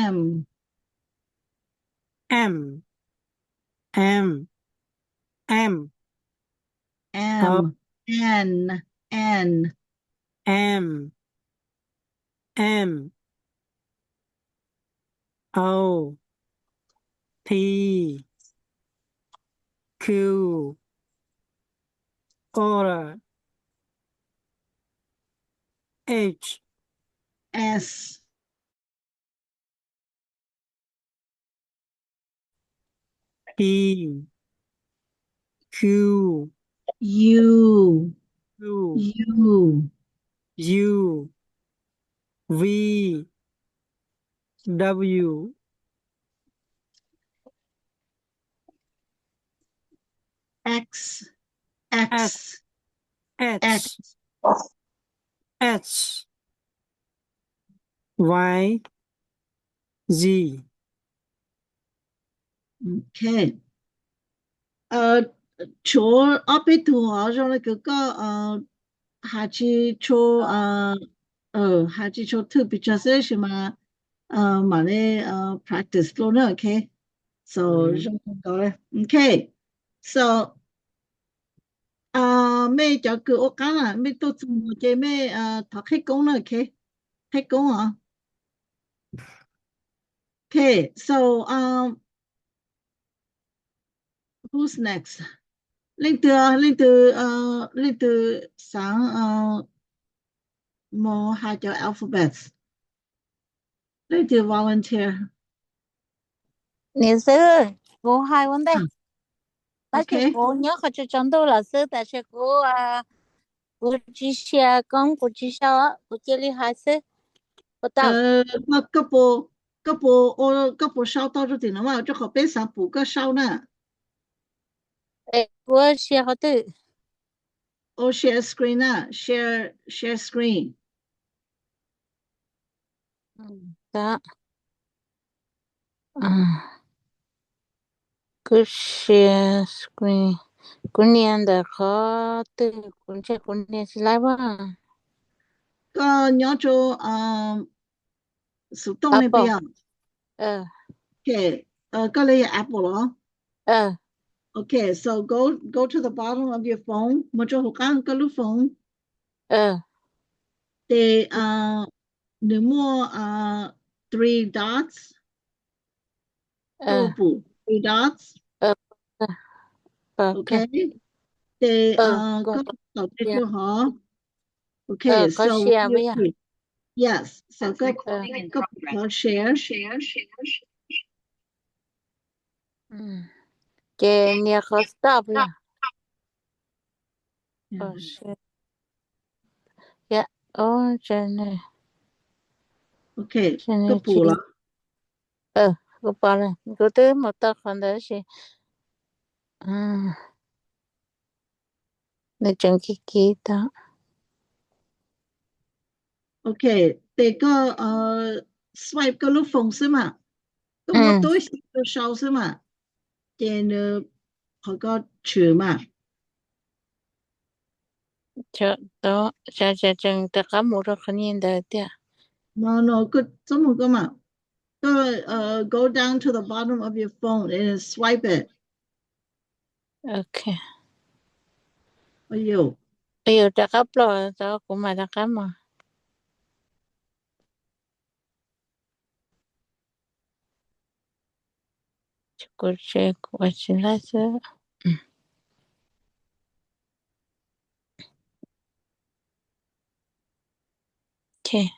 M M M N M O P Q R H S P Q U U V W X H Y Z OK 除 up to 好像那个还是除还是除 to 比较是什么嘛咧practice 咯呢 OK so 让我搞咧 OK so 咩就叫我讲啦咩都做嘅咩头开工啦 OK 开工啊 OK so who's next 你的上more had your alphabets 你的 volunteer 你是我还问的 OK 我鸟可就讲到老师但是我只写讲我只晓我这里还是不到个部烧到这点了嘛就好边上补个烧呢我写好的share screen 啊 share screen 的个 share screen 过年的好的过年是来吧个鸟就手动那边OK 个嘞 Apple 咯Okay, so go to the bottom of your phone. Mojo hukang kalu phone. The more 3 dots. 3 dots. Okay. The go to Okay, so yes, so go share. Que ni stop ya share ya chane Okay, go pull up. Go pala go te mata khanda shi ne changki kita Okay, they go swipe 个路风是吗？我都是个烧是吗？then 好个取嘛。cha to cha chang ta kamu ra khanin da tia No, good 这么个嘛。Go down to the bottom of your phone and swipe it. Okay. Ayo, ta kaplo ta kuma ta kama. Go check what's in that. Okay.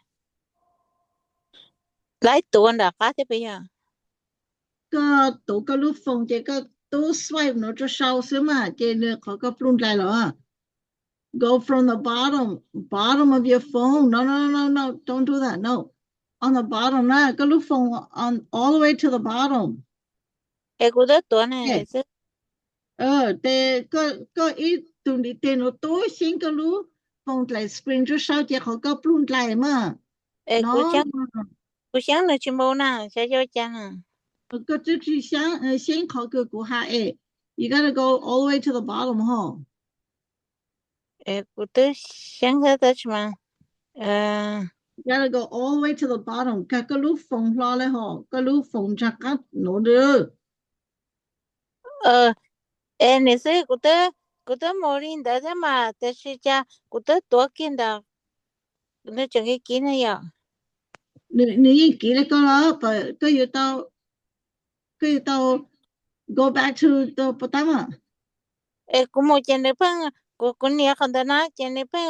Lại tuần đã cá thế bây giờ. 个路风这个都 swipe no 就烧是嘛？这呢好个不来了啊。Go from the bottom of your phone. No, don't do that. No. On the bottom 那个路风 on all the way to the bottom. 我的tuần này是แต่ก็อีตรงนี้เตนโตสิงก็รู้ฟงไลสกรีนจะเช้าจะเขาก็ปลุ้นไลมาเนาะกู想了去摸呢小讲啊ก็จะ先เขาก็กูหาyou gotta go all the way to the bottom 我的想他的什么 You gotta go all the way to the bottom ก็รู้ฝงรอเลยหอก็รู้ฝงจากกัดหนูเด้อ 你是古的莫林的的嘛，但是家古的多见的，那整个见了呀。你已經記得啦，都要到 go back to the bottom 古莫见的朋古年看到那见的朋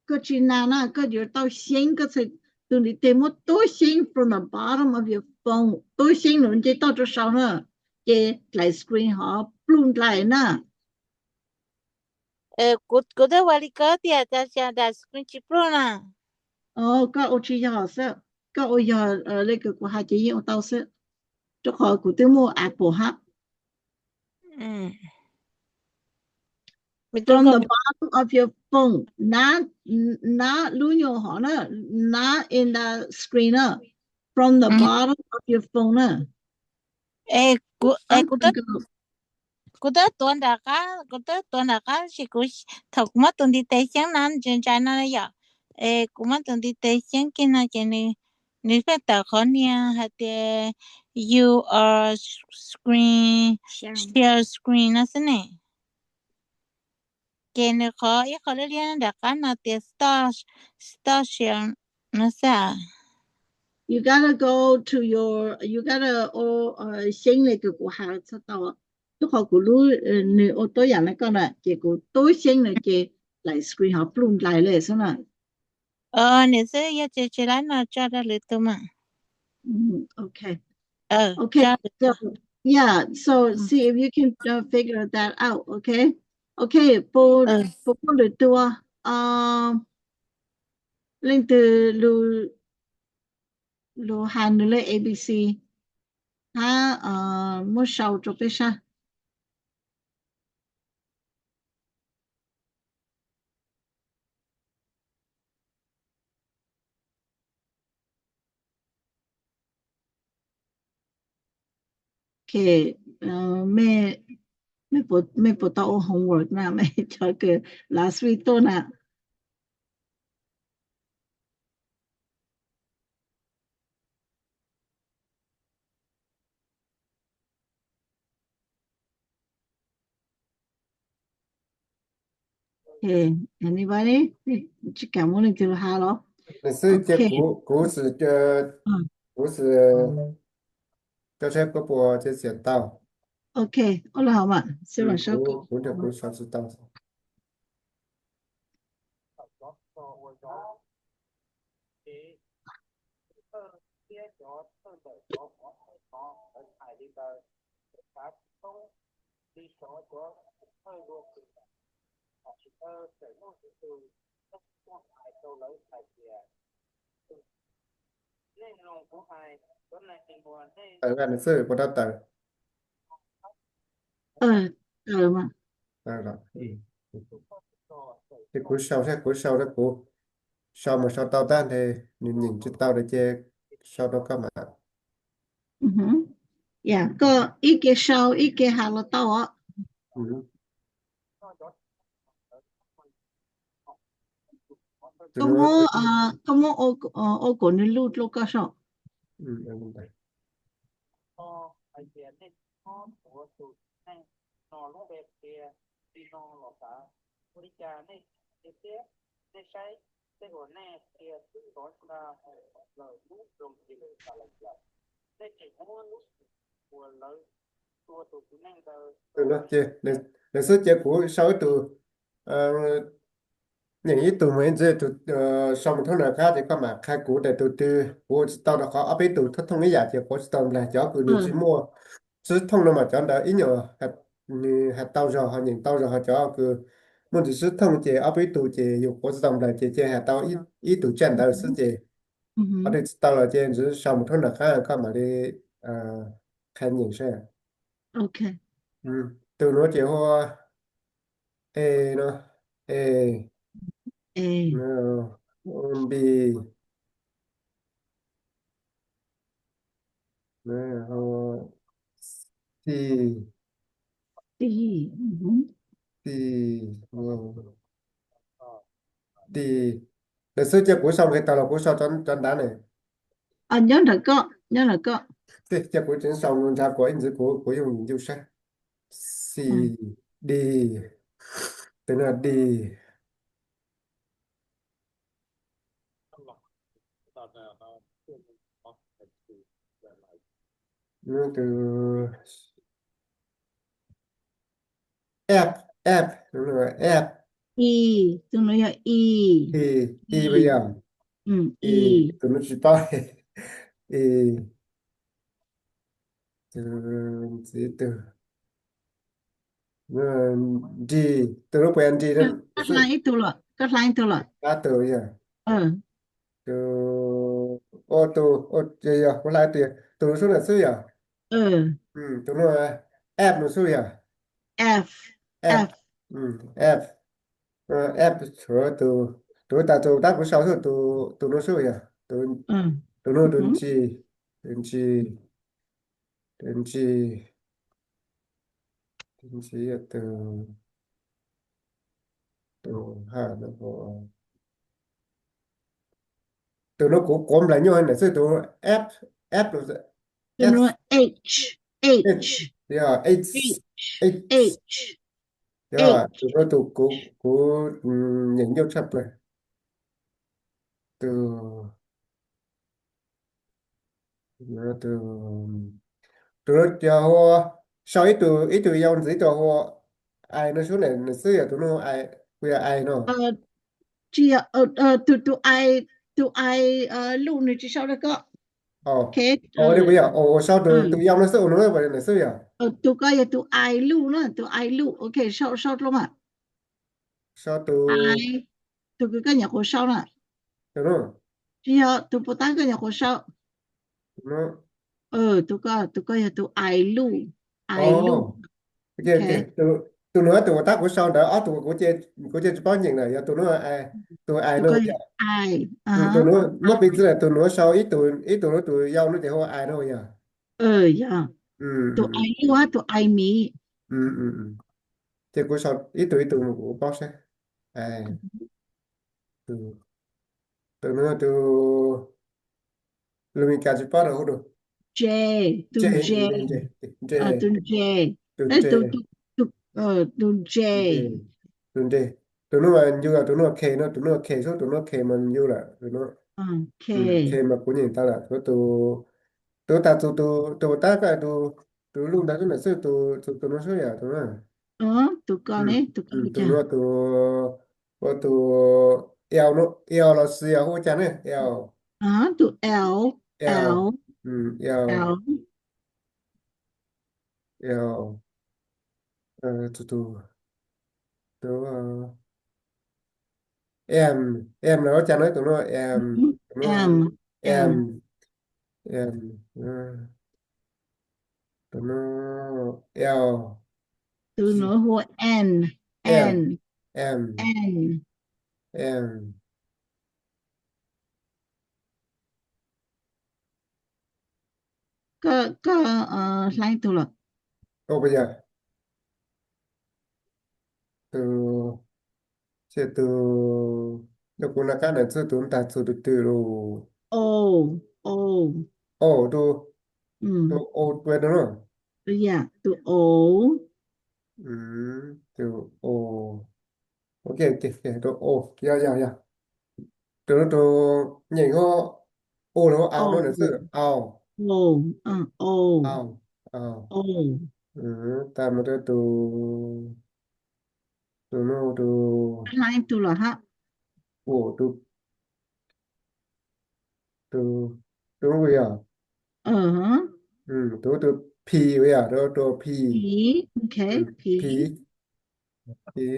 個轉那個要到先個是到你點麼都先 from the bottom of your phone 都先輪接到咗手呢嘅嚟 screen 好 bloom 嚟呢古的瓦里个的，但是的 screen 起不啦。個我知道是個我要那個我還是用到是就好古點麼 Apple 哈From the bottom of your phone, not 錄用好呢 not in the screen from the bottom of your phone 古的端大家是古头嘛端的对象难真在那呀。古嘛端的对象跟那见你发到看呢，还得 you are screen share screen 那是呢。见你可一可练大家那得 start share 那是啊。You gotta go to you gotta 先那個我還知道都好古路你我多人那個呢結果都先那個來 screen 好 bloom 來了是呢你是要接起來那抓的里頭嘛okay okay so yeah so see if you can figure that out okay 不里頭令到路handle 了 ABC 他沒少做俾啥Okay, ไม่ปวดตัว homework นะไม่จะเกิด last week ตัวนะOkay, anybody? 去感冒你就好了。你是这股市股市就是个波就写到。Okay, 好了好嘛，希望收工。股上知道。你是不到等。了嘛。了。thì cú sau đó cú sau mà sau tao tan thì nhìn chứ tao để chơi sau đó các bạn yeah ก็อีกเช้าอีกหาเราต่อcomo o con el loot lo caso nó chơi để số chơi của sau từ những ý từ mấy giờ từ sau một tháng nào khác thì các bạn khai của để từ của tao đã có áp từ thất thông cái giá trị của tao là cho cứ được chỉ mua chứ thông nào mà cho đã ý nhờ hạt tao rồi họ nhìn tao rồi họ cho cứ muốn chỉ sức thông chế áp từ chế dục của tao là chế hạt tao ý từ chân tao sức chế ở đây tao là chế chứ sau một tháng nào khác các bạn đi khai nhìn xem okay từ nó chế hoa nó no B no C D D no D để sư chơi cú xong cái tao là cú sau chọn đá này nhớ là có thế chơi cú chính xong ra của anh giữ cú dùng yêu sách C à, D từ là D nó từ F F đúng rồi F tôi nói là E bây giờ E e tụi nó chỉ to E từ gì từ nó G từ lúc quen G đó sự cắt line tôi là đã từ giờ ờ từ ô từ ô gì giờ có lại từ từ nó số là sự giờ ờ tụi nó F nó sự giờ F F F F F số từ tụi ta tụi ta cũng sáu số tụi tụi nó sự giờ tụi ờ tụi nó tụi ừ, G tụi G tụi G tụi G là từ từ ha nó có từ nó cũng có lại nhau này sự từ F F rồi tôi F nói H H H yeah H H H H yeah H từ nó từ của những dấu chấp này từ nó từ nó cho họ sau ít từ dấu gì cho họ ai nó số này nó xưa à tụi nó ai bây giờ ai nó ờ chị tụi ai lúc này chỉ sau đó có ờ cái đây bây giờ sau ờ từ dấu nó xưa nó vậy nó xưa à tụi cái tụi ai lúc nữa tụi ai lúc ok sau sau luôn mà sau từ ai tụi cái nhà của sau nè từ nó chị tụi phụ tá cái nhà của sau nó tụi ai lúc ok ok ok tụi nó tụi ta của sau đó của chơi bao nhiêu này tụi nó ai tụi ai tụi nó cái ai tụi hả nó mất bình là tụi nó sau ít tụi nó tụi nhau nó thì họ ai đâu nhỉ dạ ừ tụi ừ ai lúc á tụi ai mỹ ừ thì của sau ít tụi nó của bao xe ai tụi tụi nó tụi mình cả chụp bao đâu được J tụi J J J J tụi J tụi đấy tụi J tụi tụi tụi J J tụi J tụi nó mà như là tụi nó K số tụi nó K mà như là tụi nó K ok mà của nhìn ta là tụi tụi ta tụi ta cái tụi luôn ta tụi nó sư tụi nó sư à tụi nó tụi con ấy tụi con tụi cha nó eo nó eo là sư à hô chán ấy eo tụi L eo L eo L eo tụi tụi em nó chán nói tụi nó tụi nó M M em tụi nó eo tụi nó hô N em N em N em có lại tụi là ô bây giờ từ sẽ từ được cũng là cái này chưa tụi ta chưa được từ rồi O O ô tu ừ ô quên đúng không dạ tụi O từ ô ok ok ok tu ô dạ dạ dạ từ nhìn họ ô nó ao nó là O sự ao O O ao ao O ta mà từ từ nó từ lại tụi là ha ô từ từ bây giờ hả từ phi bây giờ từ phi P ok P phi phi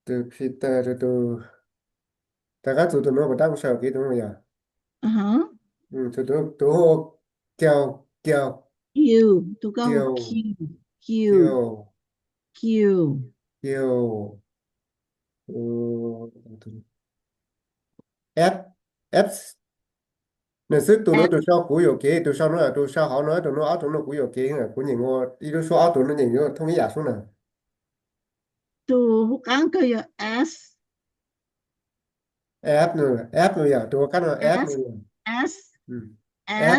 từ phi ta từ ta các tụi nó mà ta cũng sao cái đúng không nhỉ hả tụi họ kêu kêu Q tụi con hô kêu Q Q kêu Q kêu ừ, F F nên sức tụi nó F tụi sau cú yếu kế tụi sau nó là tụi sau họ nói tụi nó áo tụi nó cú yếu kế là cú nhìn ngô đi tụi sau áo tụi nó nhìn ngô không nghĩ giả xuống nào tụi hút ăn cái S F นู่น F นู่นอย่าตัวกันว่า F S นู่น S อืม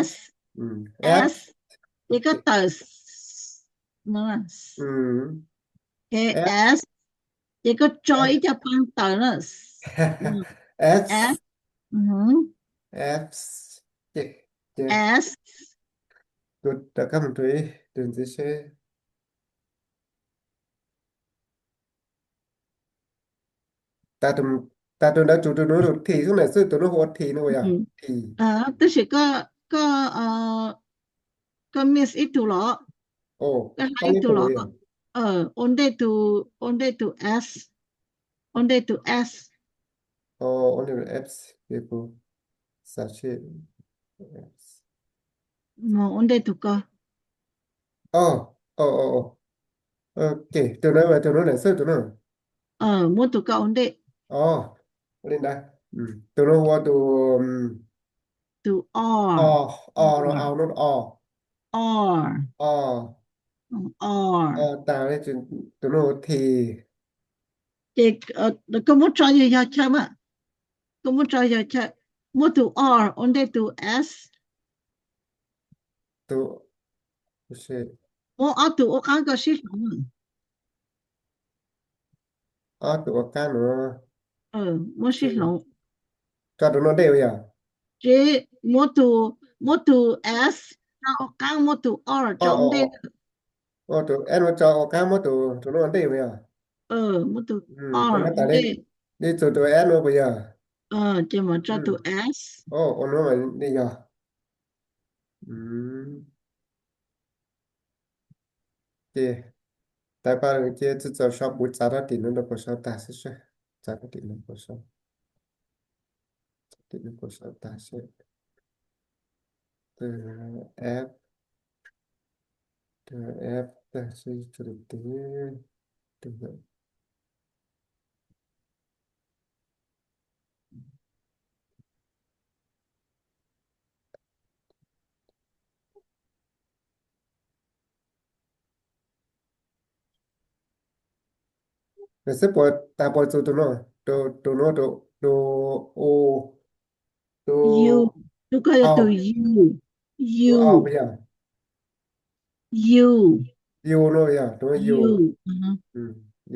S F S 一个的那อืม S 一个 joy 一个帮的了 F S 嗯 F เจ็ด S ตัวตะกัมตุยตุนซิเชตาตุนดาจุตุนุทีซุไหนซื้อตุนุโหดทีนู่นอย่าที 但是ก็ก็ miss อีกตัวหรอ โอ้ ก็หา ต้อง อีก มี ตัวหรอ ตัวอย่าง only to S only to S อ๋อ only apps people such apps no only to ก็ อ๋ออ๋ออ๋อโอเคตัวนั้นว่าตัวนั้นไหนซื้อตัวนั้น หมดตัวก็ only อ๋อเล่นได้ตัวนั้นว่าตัว to อ๋อ R อ๋อเราเอานู่นอ๋อ R อ๋อ R ตาได้จนตัวนั้นที ก็หมดใจอยากใช่ไหมก็หมดใจอยากใช่หมดตัว R only to S ตัวไม่ใช่ หมดเอาตัวข้างก็สิหลง อ๋อตัวกันเนาะ หมดสิหลง ก็ตัวนั้นเดียวอย่าง J หมดตัว S เอาข้างหมดตัว R อ๋อ จะ only อ๋อตัวแอนว่าจะออกกันมาตัวนั้นเดียวอย่าง หมดตัว ตัว R นั้นตาได้ only นี่ตัวแอนว่าไปอย่าง จะมาจะตัว S อ๋ออันนั้นมันนี่อย่างเจแต่ปาเจจะชอบบุษราตินนก็ชอบตาสิใช่จาตินนก็ชอบตินนก็ชอบตาใช่ตัวแอปตาใช่จุดนี้ตัวแต่สิปวดตาปวดตัวนั้นตัวนั้นตัวโอตัว U ตัวก็จะตัว U ตัวเอาไปอย่าง U ยูโน่อย่างตัวยู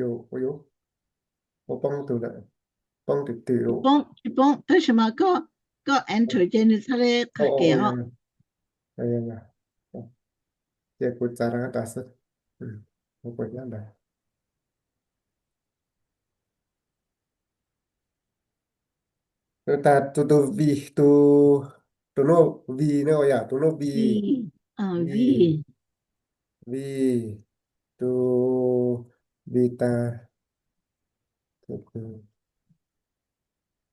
U ยูโอป้องตัวละป้องติดตัว 帮为什么ก็ enter 进去它的卡给啊 ยังเจ้ากุจาระตัสโอ้ยยังไงแต่ตัววีตัวโนวีเนี่ยอย่าตัวโนวี V V วีตัววีตาตัว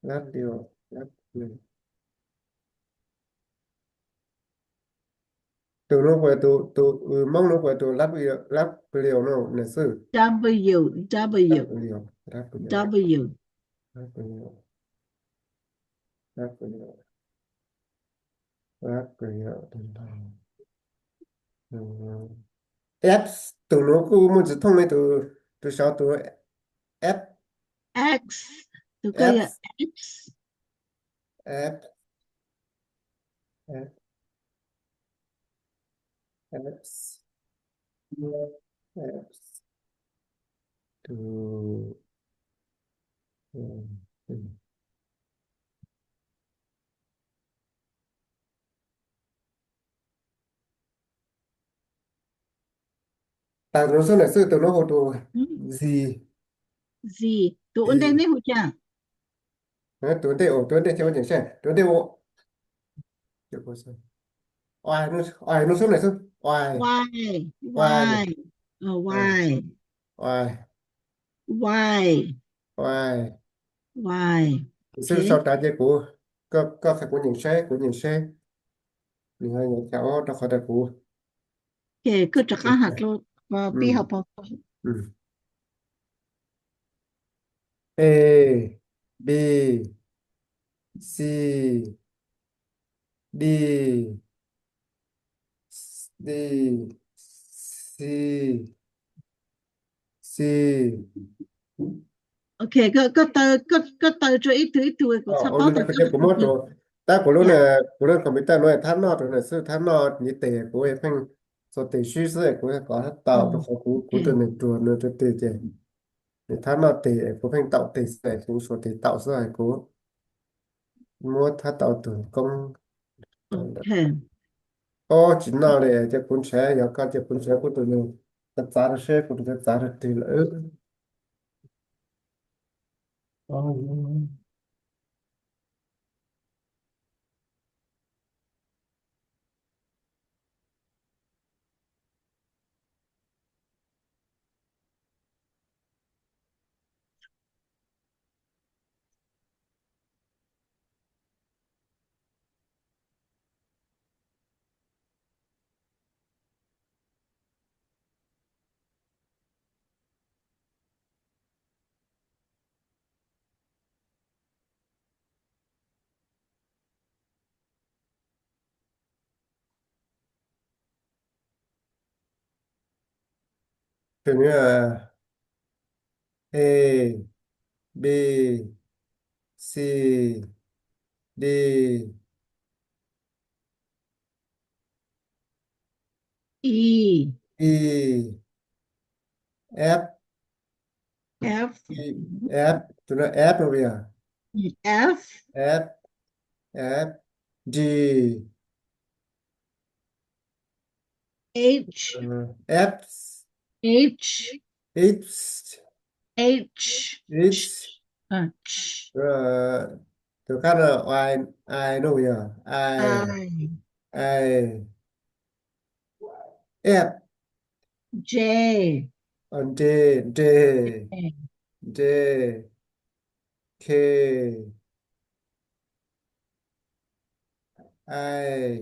รับเดียวรับหนึ่งตัวโนกว่าตัวมองโนกว่าตัวรับเดียวโนเนี่ยซื้อ W รับ W เดียวรับเดียว W รับเดียวรับเดียวรับเดียวapps ตัวโนกูมันจะท่องในตัวชาวตัว app X ตัวก็จะ X app apps to ตาตัวส่วนไหนซื้อตัวโน้ตตัว Z Z ตัวอันเดนี่หูจัง ตัวเดียวเท่าอย่างเช่นตัวเดียวเดี๋ยวก่อนสิโน้ตส่วนไหนซื้อ Y Y Y Y Y Y ซื้อชอบตาเจ้ากูก็ขับกูอย่างเช่นี่ไงอย่างเจ้าต้องขอแต่กู ก็จะข้าหักเราปีหับพอ A B C D C OK ก็做一图个差不多 Onu na kaya kumoto. Ta kuluna komita no ta no to na su ta no ni te ko e pen so te shu se ko e ka ta to ku to ne to no to te je. Ni ta no te ko pen ta te se ku so te ta sa ko mo ta ta to kong OK o chỉ nào để cho cuốn xe giờ có cho cuốn xe của tụi mình tất cả là xe của tất cả là thì là thì như là A B C D E E F F F tụi nó F rồi à F F F G H F H H H H H tụi khác là I đâu vậy I I F J D D D K I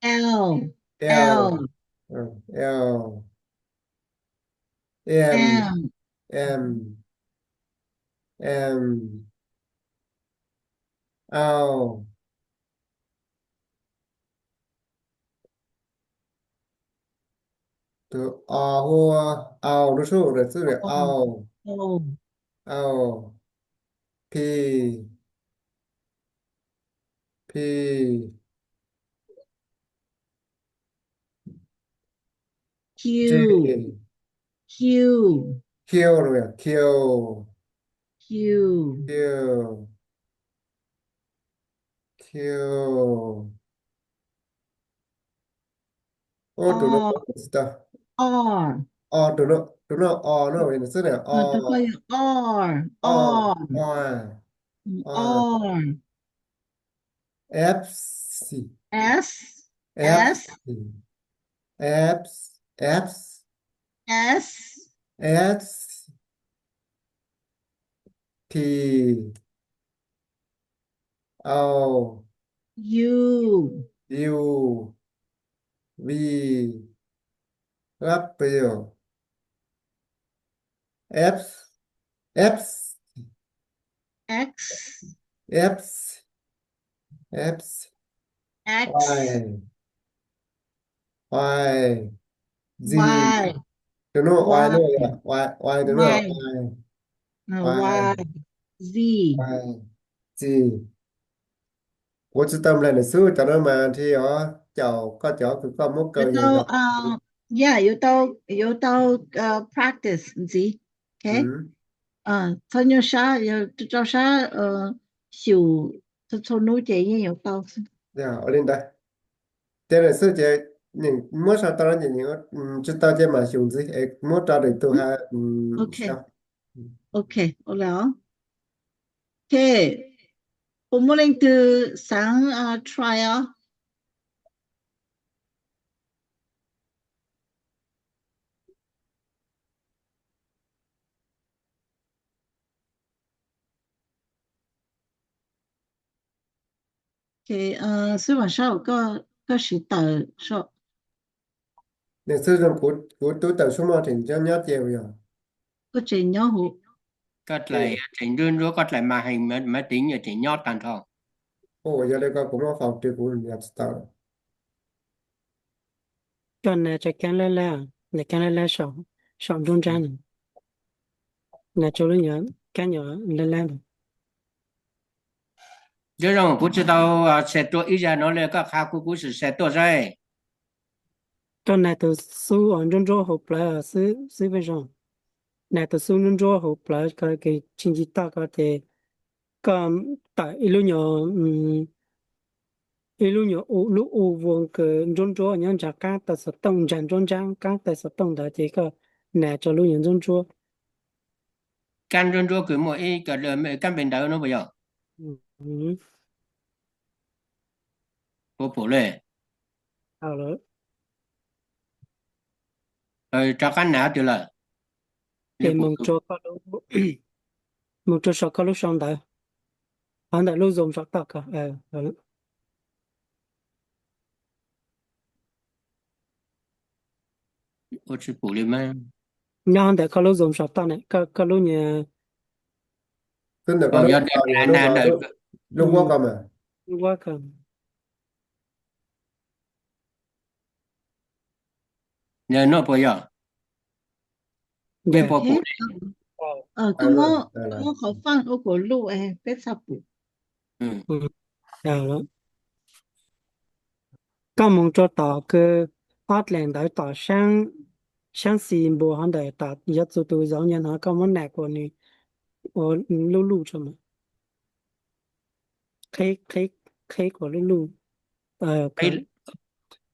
L L L L M M M L từ O nó số rồi số là O O L P P Q J Q Q rồi à Q Q Q Q ô tụi nó sao R O tụi nó O nó rồi số là O nó gọi R O R O O R F C S F S F F S S T O U U V W F F X F F X Y Y Z Y tụi nó Y nữa Y à Y tụi nó Y Y Y Z Y Z 我知道了，是找到嘛？ที่อ๋อเจ้าก็เจ้าคือก็มุกเก 有 ยอยู่ 到 นะ yeah 有到practice 你知 OK 参与啥有做啥修从努这也有到เนี่ยเอาเล่นได้แต่เนี่ย是这你摸上当然你知道这嘛兄弟哎摸到的都还OK 小 OK 好了 OK 我们能的上try 啊 OK 所以晚上个是的说 เนี่ยซื้อจนกูตู้แต่ชั่วโมงถึงจะยอดเจียวอยู่ 个真nhau hụ Cất lại chỉnh đơn rồi cất lại màn hình máy tính rồi chỉnh nhót càng thong. โอ้ยอะไรก็ผมว่าฟังที่กูอยากสตาร์ cho nên cho cái là để cái là sọ sọ trung gian là cho nó nhớ Can you learn? 这种不知道写多一下拿来个卡姑姑是写多少 Cho này từ su ở trong chỗ học lại sư bên trong. Này từ su trong chỗ học lại cái chính trị ta có thể cái tại ilu nhỏ lu vuông cái trong chỗ những chắc các tại sự tông chân trong trang các tại sự tông đại thì cái này cho lu những trong chỗ. 干中做规模一个人干平头 nó bây giờ Ừ. bố bố嘞 Hào rồi. cho cái nào thì là Thì mong cho có lu mong cho sao có lu xong đại. Hắn đại lu dùng sắc tắc cả. Rồi. 我去补了吗 Nhưng đại có lu dùng sắc tắc này có lu nhà 真的个 要 路 难的 路我个嘛 quá cần. 那不要 Dạ. 不补 咁我學翻嗰個路俾十步。嗯 Dạ rồi. Các mong cho tỏ cái phát lệnh đại tỏ sáng xin bộ hắn đại tỏ nhất số tôi giáo nhân họ có món nạc của này ở lưu cho mà khí của lưu cái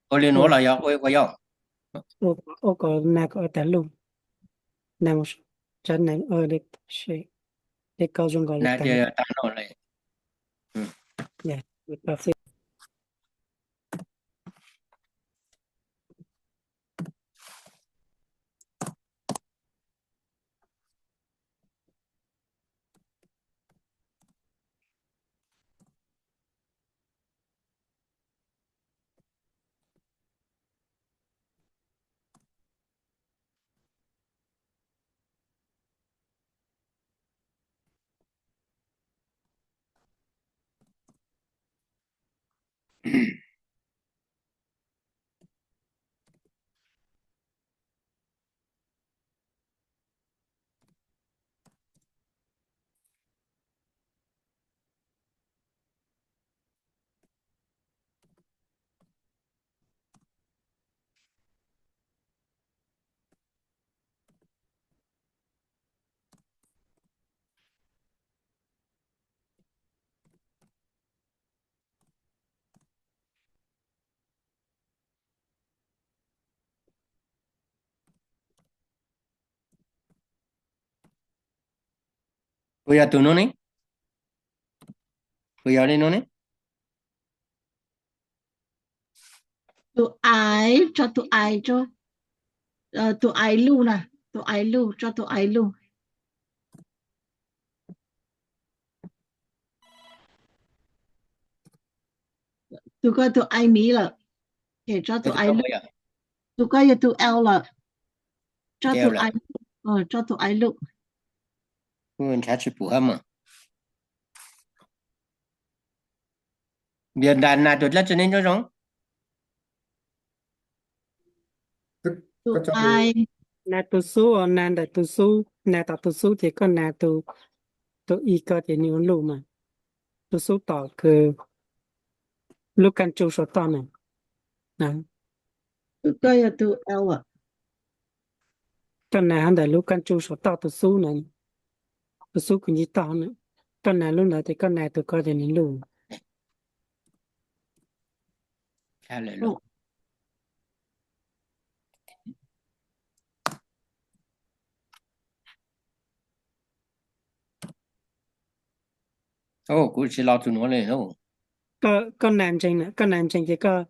ở lên nó là要我要 ô có nạc ở tại lưu nạc một chân này ở đây để cao dung gọi là là tại thì ta nó lại dạ cà phê 不要读弄呢不要的弄呢 tụi ai cho tụi ai cho tụi ai lưu nè tụi ai lưu cho tụi ai lưu tụi coi tụi ai mỹ là để cho tụi ai lưu tụi coi tụi L là cho tụi ai cho tụi ai lưu mình sẽ chỉ phù hợp mà việc đàn nào được là cho nên cho giống tụi ai nè tu su ở nè đại tu su nè tạo tu su thì có nè tu y cơ thì nhiều lưu mà tu su tỏ cái lúc căn chú số tỏ này nè tụi coi tụi L à cho nè hắn đại lúc căn chú số tỏ tu su này tu su cũng như tỏ nữa cho nè lúc nào thì có nè tu coi thì nhiều lưu trả lời luôn cũng chỉ lo tụi nó lên đâu có nạn tranh nữa có nạn tranh thì có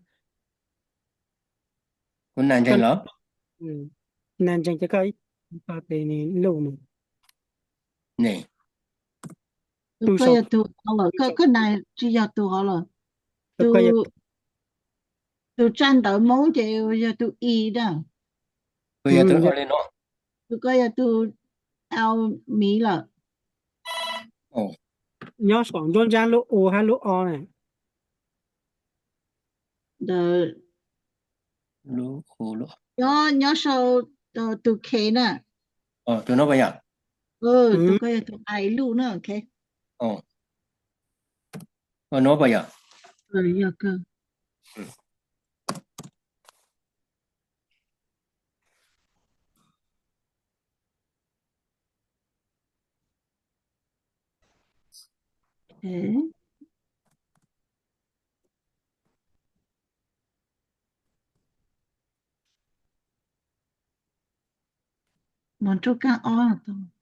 con nạn tranh lắm nạn tranh thì có thì lưu nữa này tụi coi tụi L cái này chỉ là tụi L tụi tranh đợi máu thì tụi Y đó bây giờ tụi nó lên nó tụi coi tụi L mỹ là nhớ sống trong trang lúc O hay lúc O này lúc khổ lúc nhớ sau tụi K nè tụi nó bây giờ 都可以读爱路呢 OK 哦喏不呀要个มัน就刚อ้อต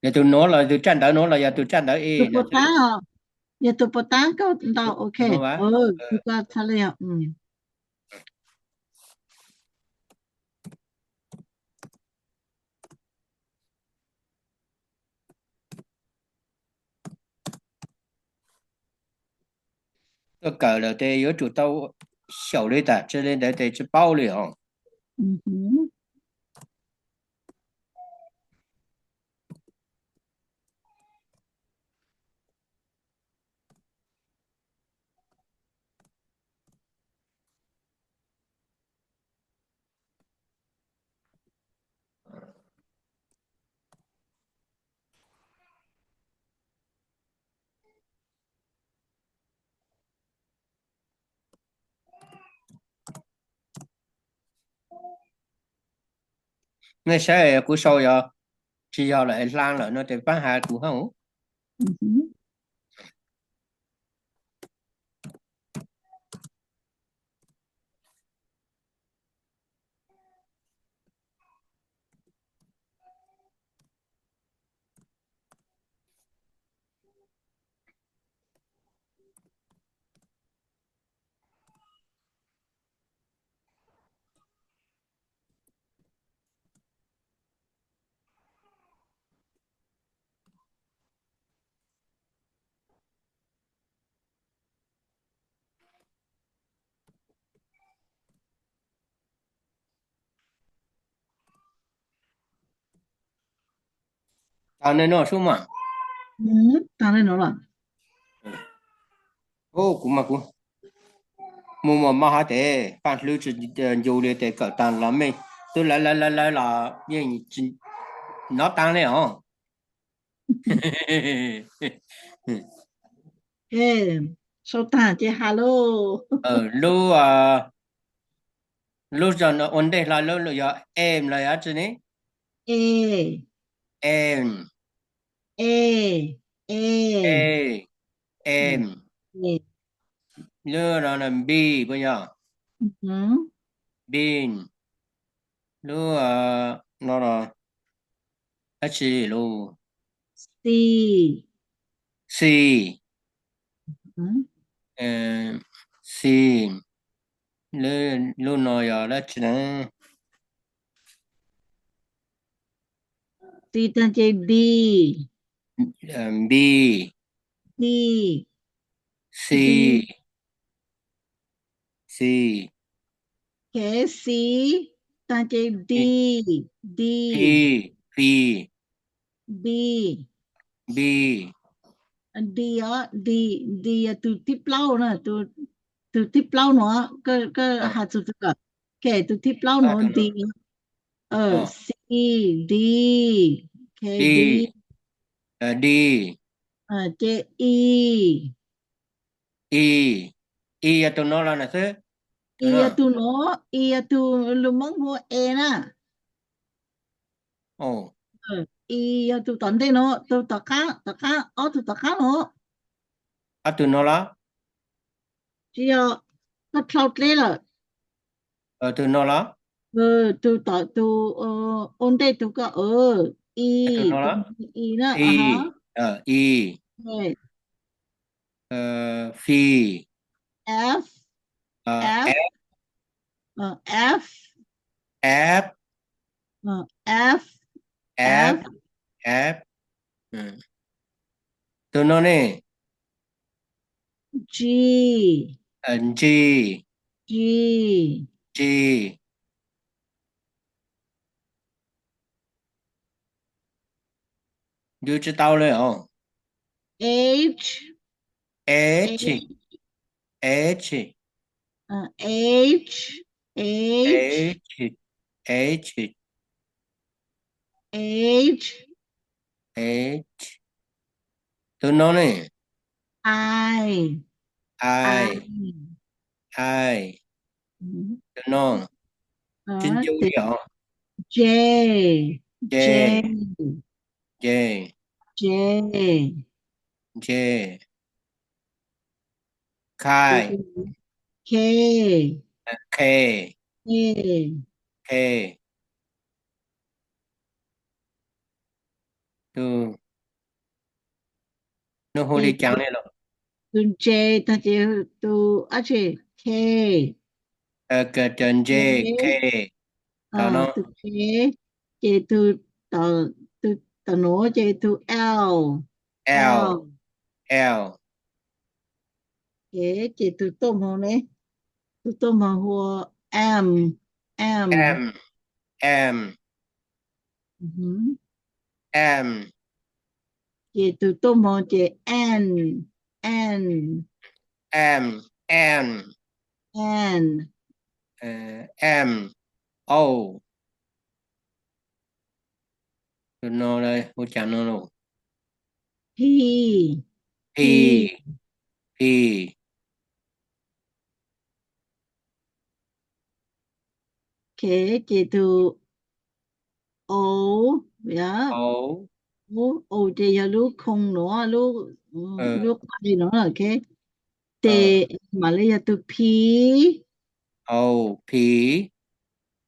ya tu nó là tu chân đỡ nó là ya tu chân đỡ e tu potang ya tu potang kau tahu okey juga salah cái cờ là tê yếu chủ tao xấu đi ta cho nên để tê cho bao liền không nên sẽ của sau giờ chỉ giờ lại lan lại nó tê bán hàng của không tao nên nó số mà tao nên nó là cũng mà cũng mua mà hả thế bạn lưu chỉ dù để để cỡ tàn lắm mình tôi lại là như nó tăng này hả số ta chứ hello lưu lưu cho nó ổn định là lưu giờ em là ở trên này em lưu là b bây giờ bin lưu nó là h lưu c c lưu nó giờ là trên này C tan chơi B B D C C okay C tan chơi D D P B B D D tu tiếp lâu nè tu tiếp lâu nữa cái hạt chút cái okay tu tiếp lâu nữa D C D okay D chơi E tu nó là thế E tu lumang ho E na E tu tận đây nó tu tất cả tu tất cả nó tu nó là chỉ nó cloud lên là tu nó là tu tận tu ổn đây tu có E tu nó là E na E Phi F F F F F F F tu nó nè G G G G đưa cho tao lên không H H H H H H H H ตัวน้องนี่ I I I ตัวน้องจินจูเดียว J J J J J K K K K K ตัวน้องฮู้ได้จังเลยหรอ J ta J tu ache K เกิดจน J K ต่อน้อง tu K J tu ta no J tu L L L K J tu tôm hồ ne tu tôm hồ M M M M J tu tôm hồ J N M N N M O ตัวน้องเลยฮู้จักน้องลูก P P P K J tu O yeah O O J ya lu không nữa lu lu gì nữa ok T mà lấy tu P O P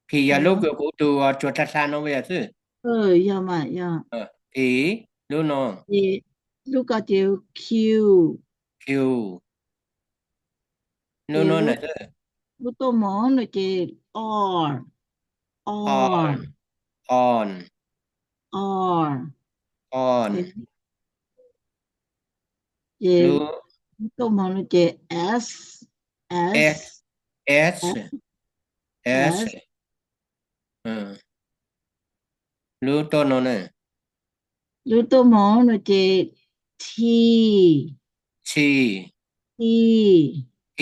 P อย่าลูกกูตัวจดทัดๆน้องไว้ซื่อ ya mà ya P ลูกน้อง J lu có chữ Q Q ลูกน้องน่ะซื่อ lu tô mỏ nó chữ R on on R on J ลูก lu tô mỏ nó chữ S S S S ลูกตัวน้องน่ะ lu tô mỏ nó chữ T T T T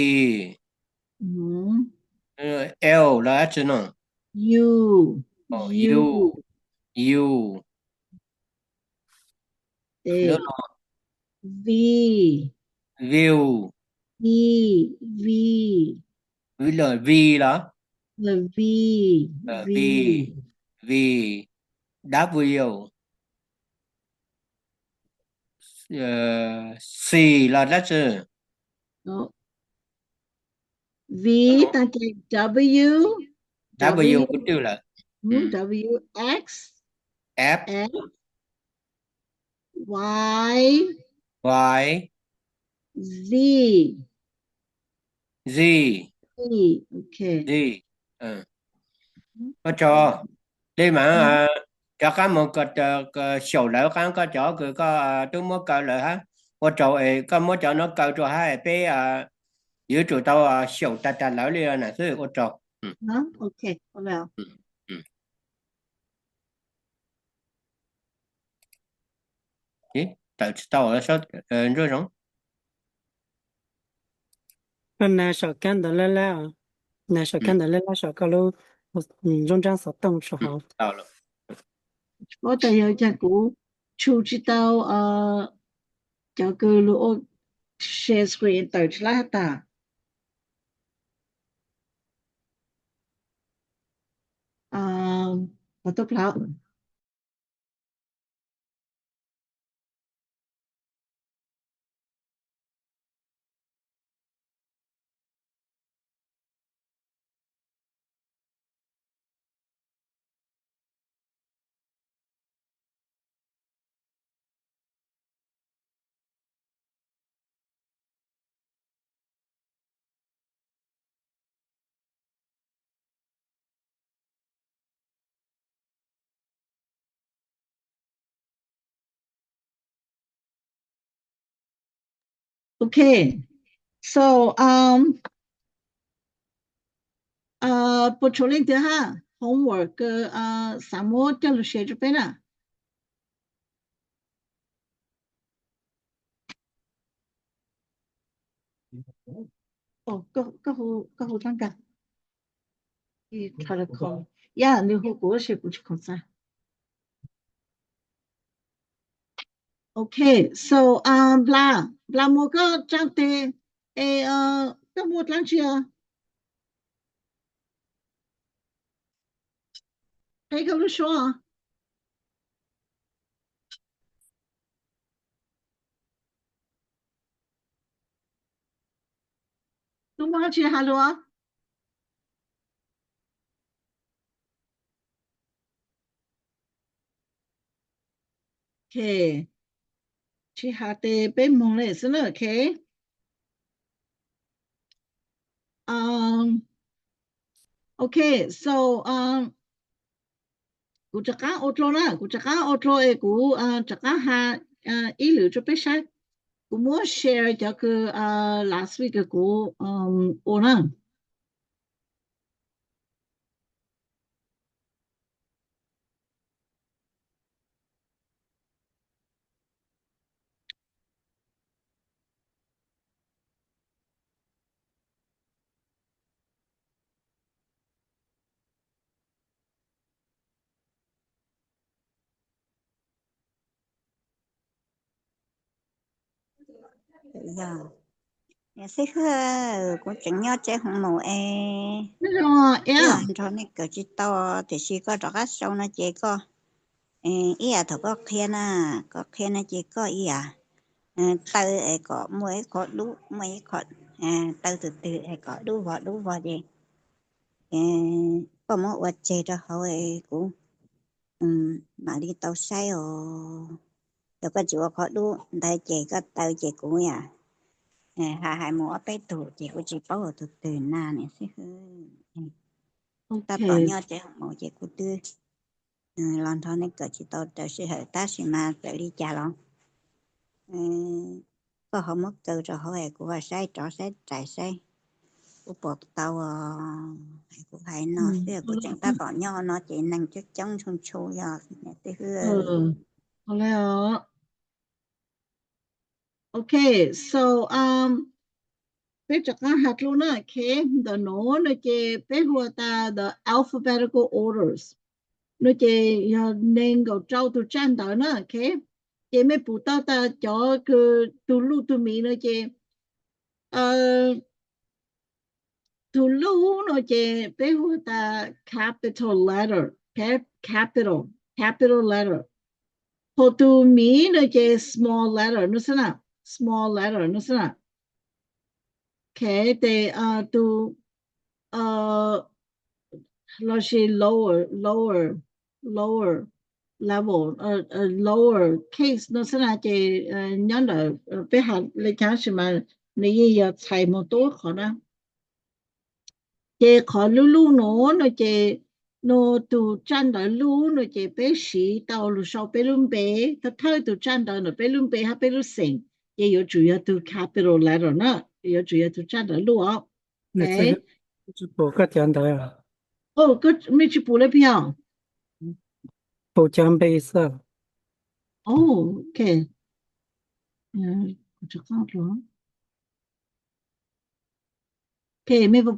L ล่ะซื่อน้อง U U U ลูกน้อง V view V V V ล่ะ the V V V W C ล่ะซื่อ no V ta chữ W W กูตื้อล่ะ W X F F Y Y Z Z okay Z có cho đây mà cho các một cái sổ lỡ có chỗ cứ có tôi muốn coi lại ha có chỗ ấy có muốn cho nó coi cho hai bé giữ chủ tao sổ ta lỡ liền nè thứ có chỗ okay well gì tao là sao rồi không那小干的来来那小干的来来小高楼中间所动时候到了我哋有只股儲知道就個路 share screen 對出來的我都不知道Okay, so不处理的哈 homework 什麼叫做寫這邊啊ก็หูตั้งกันที่ทาระคอย่า你会国学不去考察 Okay, so bla moก็จังเตก็หมดแล้วเชียวใครก็รู้说รู้มั้ยเชียวฮัลโหลOkay, 去下地被蒙了是呢 Okay. Okay, soกูจะการอดโลนะกูจะการอดโลกูจะการหาอีหรือจะไปใช้กูมัว share 就คือlast week กูโอนะ也是个我正要这红毛那种按照那个知道就是个这个手那这个伊头个看呐个看那这个伊tới có mỗi có đủ mấy có tới từ từ có đủ vào đi có một vật chế cho họ cũng mà đi tàu xe rồi có chỗ có đủ đại chế có tàu chế cũng hai muaไปตัวchế cũng chỉ bảo từ từ na này sẽ ta tỏ nhau chế một chế cũng tư lần thọ này có chỉ tàu tới sẽ hơi ta sẽ mà tới đi trả lòng có họ mất từ cho họ cũng phải sai trò sai trái sai cũng buộc tàu cũng phải nó sẽ cũng chẳng ta tỏ nhau nó chỉ năng chất chống trong chô ya thế hư 好了 Okay, soไปจากการหัดรู้นะ Okay, the no นะเจไปหัวตา the alphabetical orders นะเจยาเน่งกับเจ้าตุจันตานะ Okay, เจไม่ปูตาตาจอคือตุลูตุมีนะเจตุลูนะเจไปหัวตา capital letter capital letter พอตุมีนะเจ small letter นึกนะ small letter นึกนะOkay, they do largely lower level lower case 那是那些人的被下来讲什么你也要猜么多可能这可露露喏那些喏都站的路那些被洗到路上被轮背他都站到那被轮背还被轮醒也有主要都 capital letter 呢有主要都站的路啊 Okay 就补个讲的个没去补了票补讲杯色Okay 我就看了 Okay 没补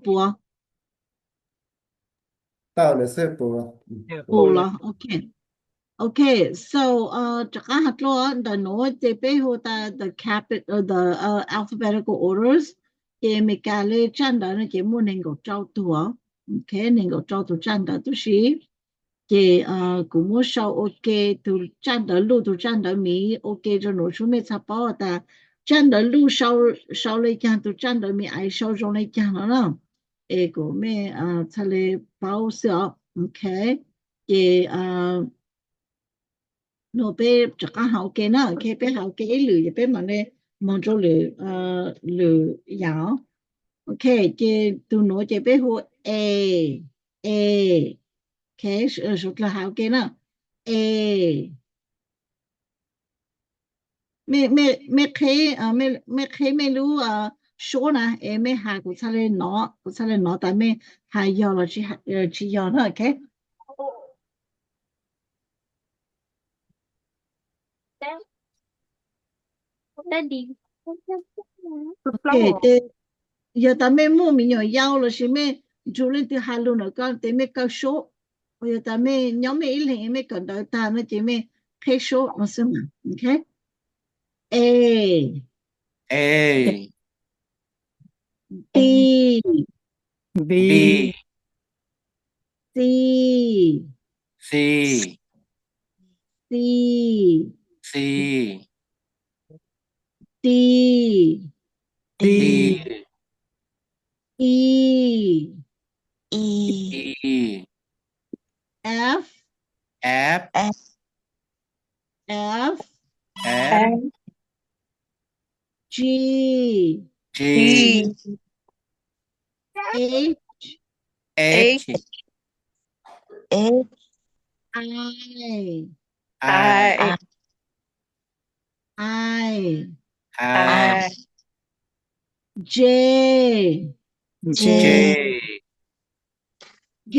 到了是补补了 Okay, so 这个หัดล้อ the no 这背后的 the capital the alphabetical orders 这每个类站的那节目能够找到 Okay 能够找到站的就是这古木烧 OK 都站的路都站的米 OK 这农村没差包的站的路烧来讲都站的米爱烧中来讲了呢个没差来包小 OK 这nó bé chắc ăn hậu kia nó kia bé hậu kia lười bé mà này mong cho lười lười giáo ok chị tụi nó chị bé hồ a cái số là hậu kia nó a mẹ khi mẹ lu số nè em mẹ hai của sao lên nó tại mẹ hai giờ là chỉ giờ nữa ok Daddy. Okay, 有的妹木没有腰了是妹主人的哈路了讲对妹高手有的妹鸟妹一零妹讲到他那姐妹配手那是吗 OK A A B B C C C C D D E E F F F F G G H H I I I I J J K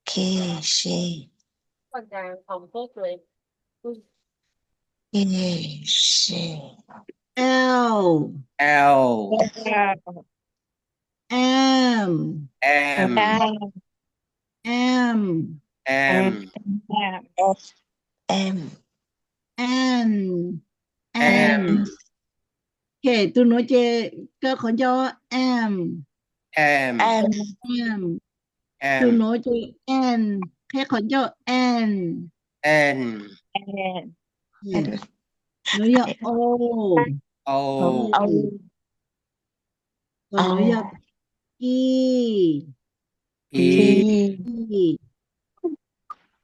K L L M M M M N M OK tôi nói chơi cái con cho M M M tôi M nói chơi N cái con cho N N nói cho O O còn nói cho E E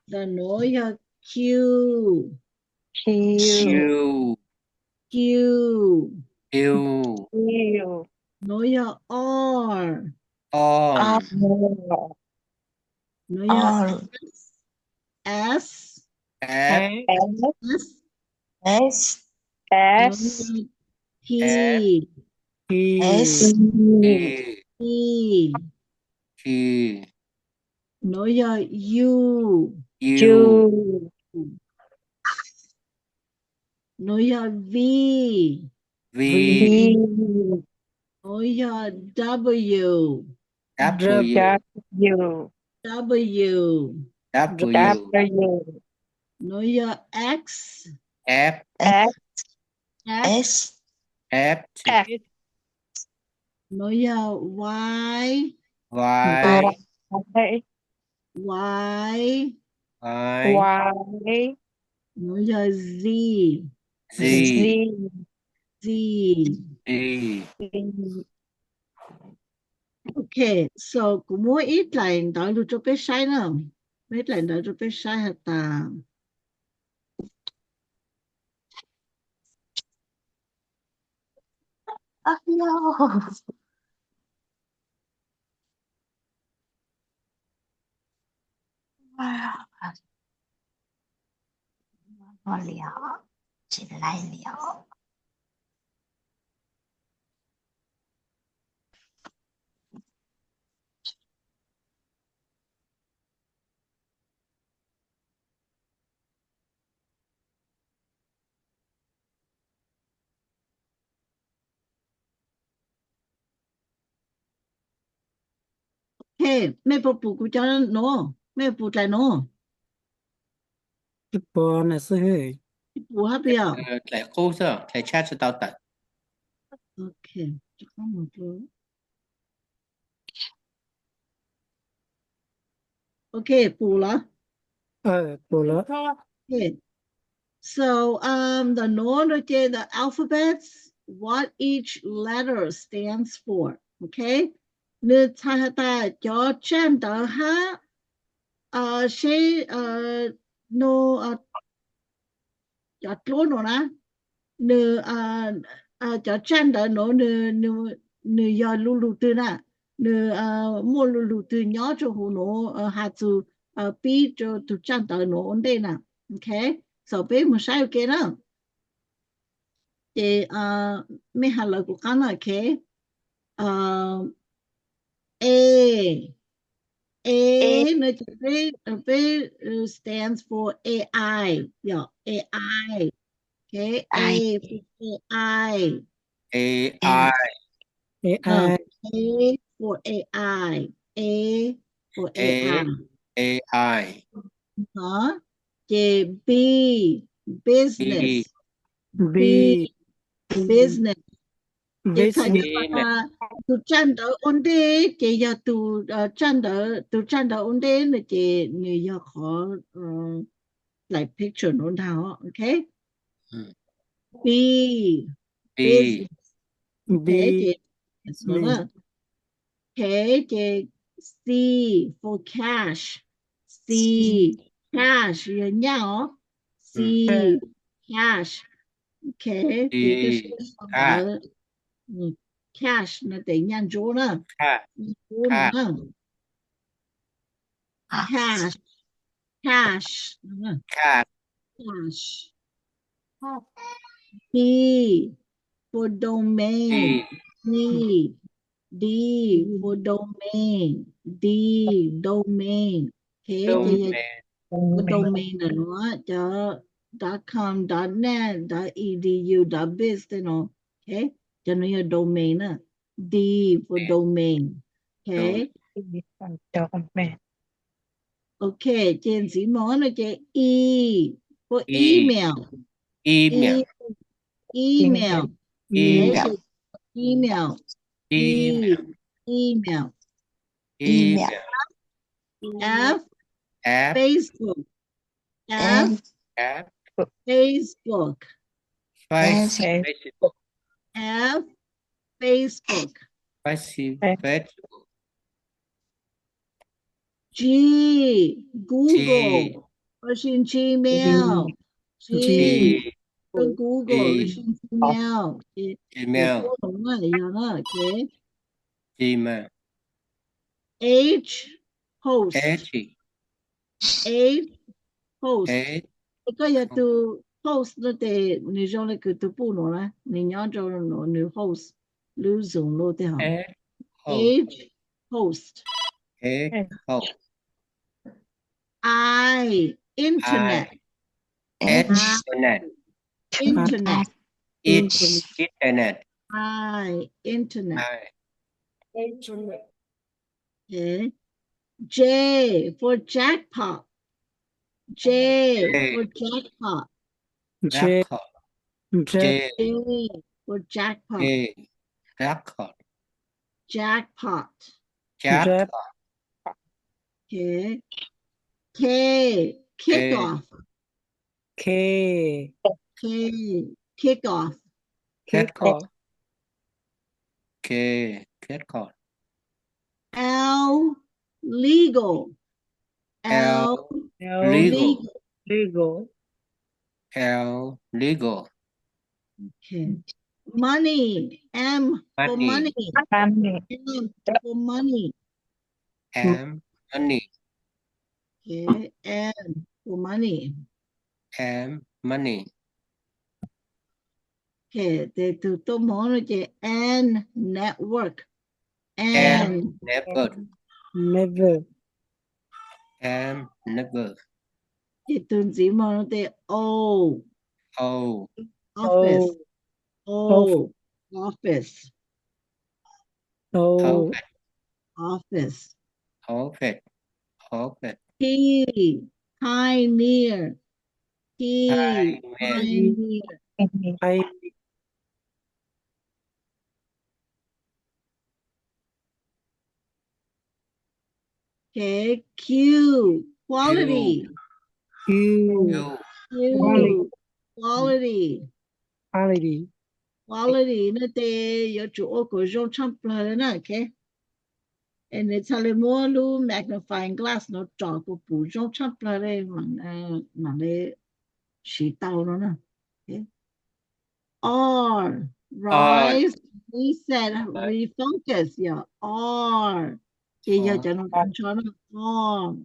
rồi nói cho Q Q Q Q nói cho R R nói cho S F S nói cho T T E E T nói cho U U nói cho V V nói cho W W W W nói cho X F X F nói cho Y Y Y Y nói cho Z Z Z D OK so cũng muốn ít lại đợi được cho bé sai nữa ít lại đợi cho bé sai hả ta OK 妹不补กูจะโน妹补在โน cái bò này sẽ hơi 补还不要 Lại cô sao Thầy chat cho tao tận OK 这个我就 OK 补了 bò lỡ Okay. So the knowledge the alphabets what each letter stands for. Okay. 你猜到就站的哈谁no 就多喏啦你就站的喏你要录录的啦你莫录录的鸟就胡喏哈就比就站的喏的啦 Okay. So bé một sai ok đó. Thì mấy hạt lợi của con là ok. A nó chỉ B stands for AI. Yeah, AI. Okay, A for AI. AI AI A for AI. A for AI. AI J B business. B Business. J business business tu站的 onde J 要tu 站的 onde 呢 J 你要ขอlike picture 弄它 okay B B business B okay J 说了 okay J C for cash C cash 人家C cash okay 这个是cash 那得念住呢 cash cash D for domain D for domain D domain okay 这个 domain 的话叫 .com .net .edu .biz 的喏 okay 这那个 domain 呢 D for domain okay okay 这是么呢这 E for email email email email email email F Facebook F Facebook Facebook F Facebook G Google 或是 Gmail G Google 或是 Gmail 不同啊一样啊 okay Gmail H host host 这个要读 host 那得你用那个读不了啦你要做你 host 录用了的好 H host I internet internet I internet okay J for jackpot J for jackpot J for jackpot jackpot okay K kickoff K kickoff L legal legal okay money M for money M for money money okay M for money money okay they to tomorrow N network never itu zimano te O office P pioneer okay Q quality quality 那得要做个用厂来呢 okay and it's a more magnifying glass no 找个不用厂来嘛嘞知道了呢 okay R rise reset refocus yeah R 这要讲到干啥呢 R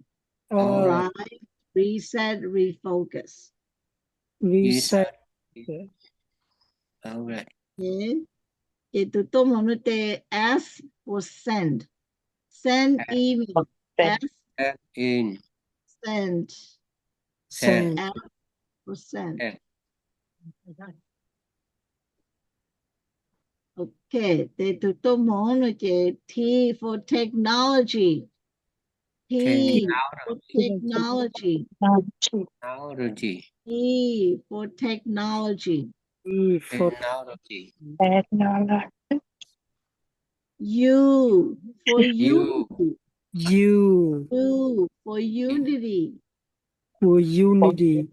rise reset refocus alright okay itu tu mana te S for send email S send F for send Okay, te tu to mo no che T for technology. T for technology. Technology. T for technology. for Technology. U for U. unity. you U for unity. for unity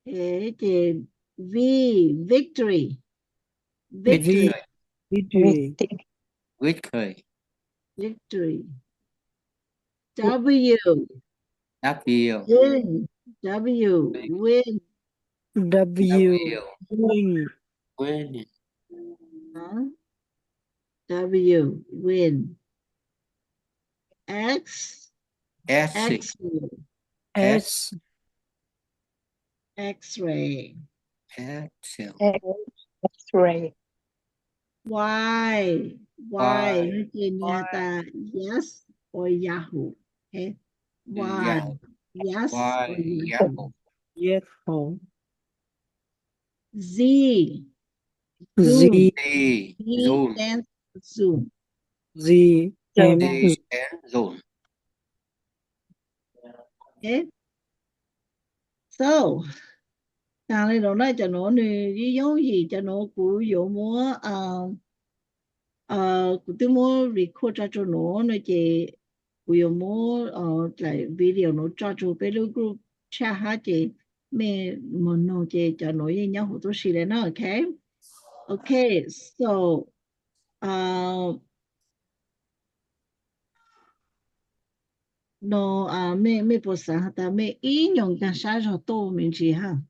Okay, che V victory. Victory. victory Victory. Victory. W W. win. W win. W win Win. Huh? W win. X S. X-ray. S X-ray. Excel. Y Y. okay, niata yes or Yahoo. Okay. Y Yahoo. yes Y. or Yahoo. Yahoo. yes oh. Z Z Zoom. Z. Z Zoom. stands for Zoom. Z and Z and Zoom. Okay. So 当然了，那就侬呢，你用意就侬古有么古对么 record 抓住侬那个古有么来 video 侬抓住被路 group chat 下个咩么侬个就侬也有好多事了呢 okay so 侬咩不啥但咩应用跟啥就多名字哈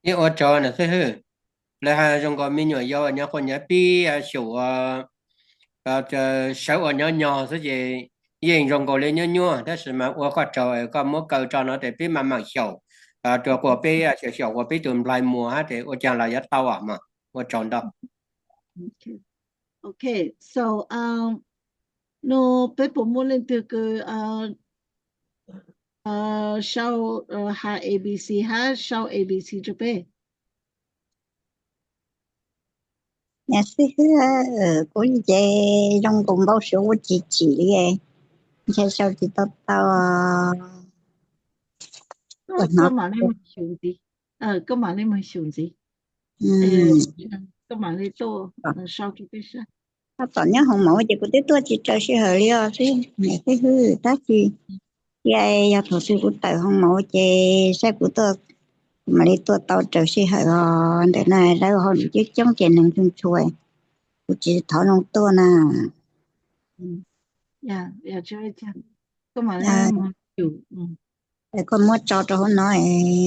Ni o cho na se hu. Le ha jong ko mi nyo yo nya ko nya pi xiu小nhỏ nhỏ thế gì yên trong cổ lên nhỏ nhỏ thế mà我个找个么搞找那得比慢慢小这个比小我比等来摸哈的我将来要到啊嘛我找到 okay so no people mo lên từ cái show ha ABC ha show ABC cho bé nhà sư có gì trong cùng bao số chỉ đi chơi sao thì tao có mà lên hiểu gì có mà lên hiểu gì có mà lên to show cho bé sao tao toàn nhớ không mẫu chỉ có tới tôi chỉ chơi hơi liao chứ mẹ cái hư ta chỉ vậy ya thổ sư của tao không mẫu chỉ sẽ của tôi mà đi tôi tao chơi hơi để này đây họ chứ trong chuyện năng chung chuối của chỉ thảo nông tôi nè dạ chơi chứ có mà lên hiểu con mua cho họ nói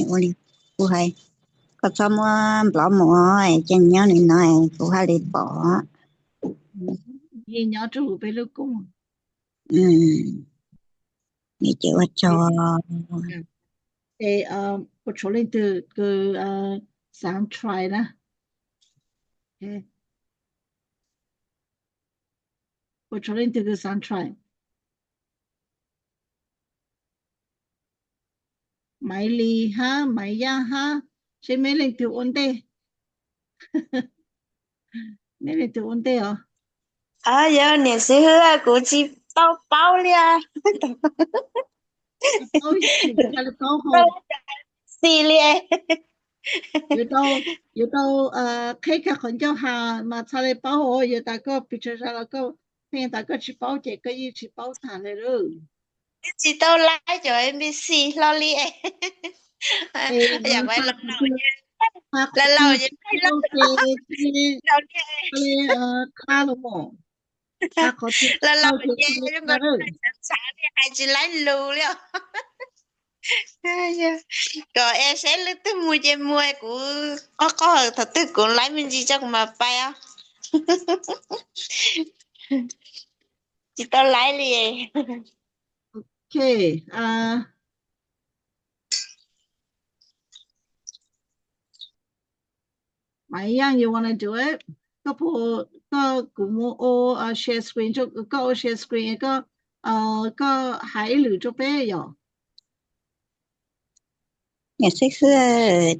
ôi của hay có cho mua bỏ mua trên nhau này nói của hay đi bỏ gì nhỏ chú bé lúc cũng你叫我做我出来的个想 try 啦我出来的个想 try 买里哈买呀哈谁没人丢问题没人丢问题哦有年时候估计包了包起他的包好系列有到开开很久哈嘛他的包好有大个比如说那个骗大个去包这个一起包他来了知道拉咗 MBC 攞呢อยากไว้เราจะให้เรา卡了嘛他可是เราจะยังก็ช้าเนี่ยใครจะไล่รู้แล้วก็เซ็นลึกตึ้งมวยเจมวยกูก็ถ้าตึกกูไล่มันจีจักมาไปอ่ะจิตไล่เลย Okay Maiyang you want to do it ก็พอก็กูโมโอshare screen 就ก็ share screen ก็ก็หายหรือจะไปหรอ Nhà sách xưa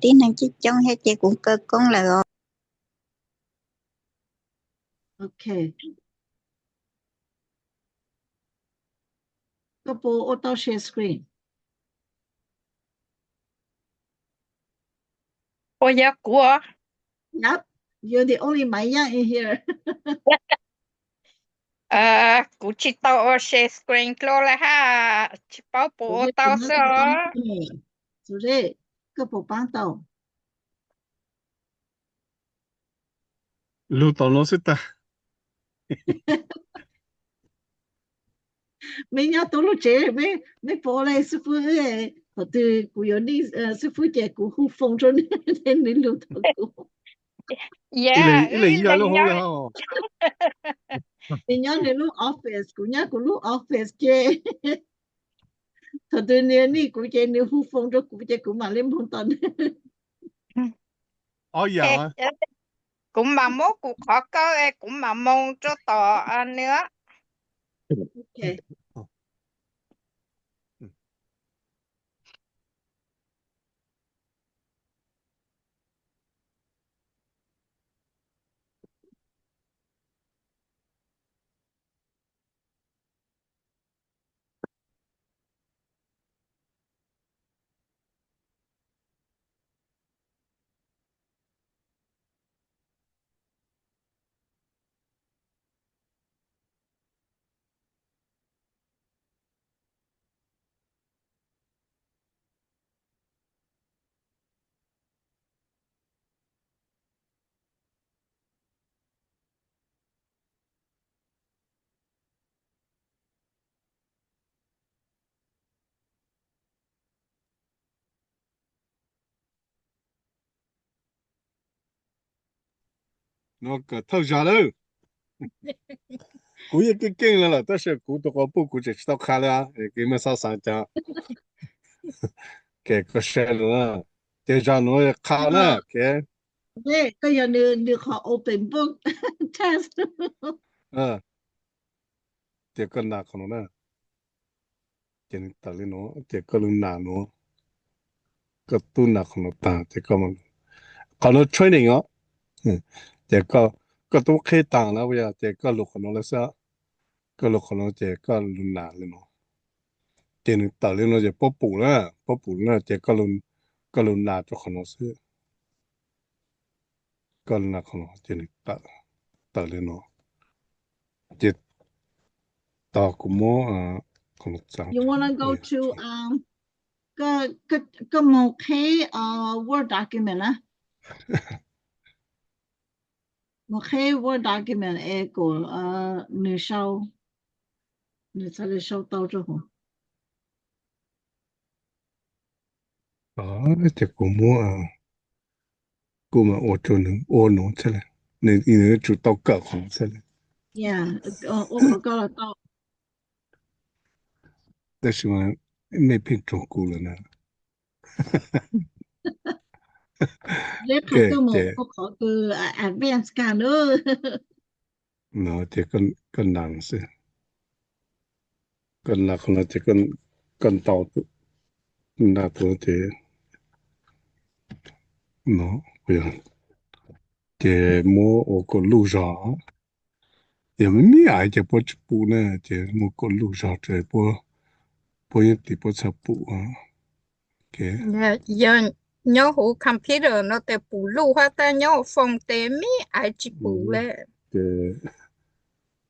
tin năng chỉ trong hết chế cũng cơ công là rồi. โอเคก็พอออโต้ share screen Ôi của Yep, you're the only Maya in here. Cú chỉ tao share screen clo là ha chỉ bảo bộ tao sợ So đấy, cái bộ bán tàu. Lu tao nó sẽ ta. Mình nhớ tôi lúc chế, mình bỏ lại sư phụ ấy, họ từ cụ yếu đi, sư phụ chế cụ hưu phong cho nên nên lưu tàu cụ. Yeah, Ile ya lo ho ya. Mình nhớ nên lúc office, cụ nhớ cụ lúc office chế. Thật từ nên đi cụ chế nên hưu phong cho cụ chế cụ mà lên phong tần. Dạ. Cũng mà mốt cụ khó cơ cũng mà mong cho tỏ nữa. Okay. Nó cả thâu ra đâu. Cú ye cái kinh là ta sẽ cú tao có bộ cú chỉ tao khai ra, cái mà sao sáng cha. Cái xe nữa. Để ra nó khai nữa, cái. Đấy, cái giờ được họ open book test. Để con nào con nó. Để ta lên nó, để con lưng nào nó. Cái tu nào con nó ta, để con nó training á. Để con tu khai tàng là bây giờ, để con lục con nó là sao? Cái lục con nó để con lưng nào lên nó. Để ta lên nó để bóp bù nữa, để con lưng nào cho con nó xưa. Con nào con nó để ta lên nó. Để ta cũng mua con nó chẳng. You want to go to cái một cái Word document á. Một cái Word document ấy của nữ sau là sau tao cho họ. Để cũng mua cũng mà ô tô nó thế này. Nên chủ tao cỡ không thế này. Yeah, có là tao. Đó là mấy phiên trông cũ rồi nè. Lấy cái một có từ advanced cả nữa. Nó thì con nặng xí. Con nặng nó thì con tao nặng thôi thì nó bây giờ thì mua ô con lũ gió. Giờ mình ai thì bố chụp bù nè thì mua con lũ gió thì bố những tí bố chụp bù okay. Giờ nhớ hữu computer nó tế bù lưu hóa ta nhớ phòng tế mi ai chỉ bù lệ. Thì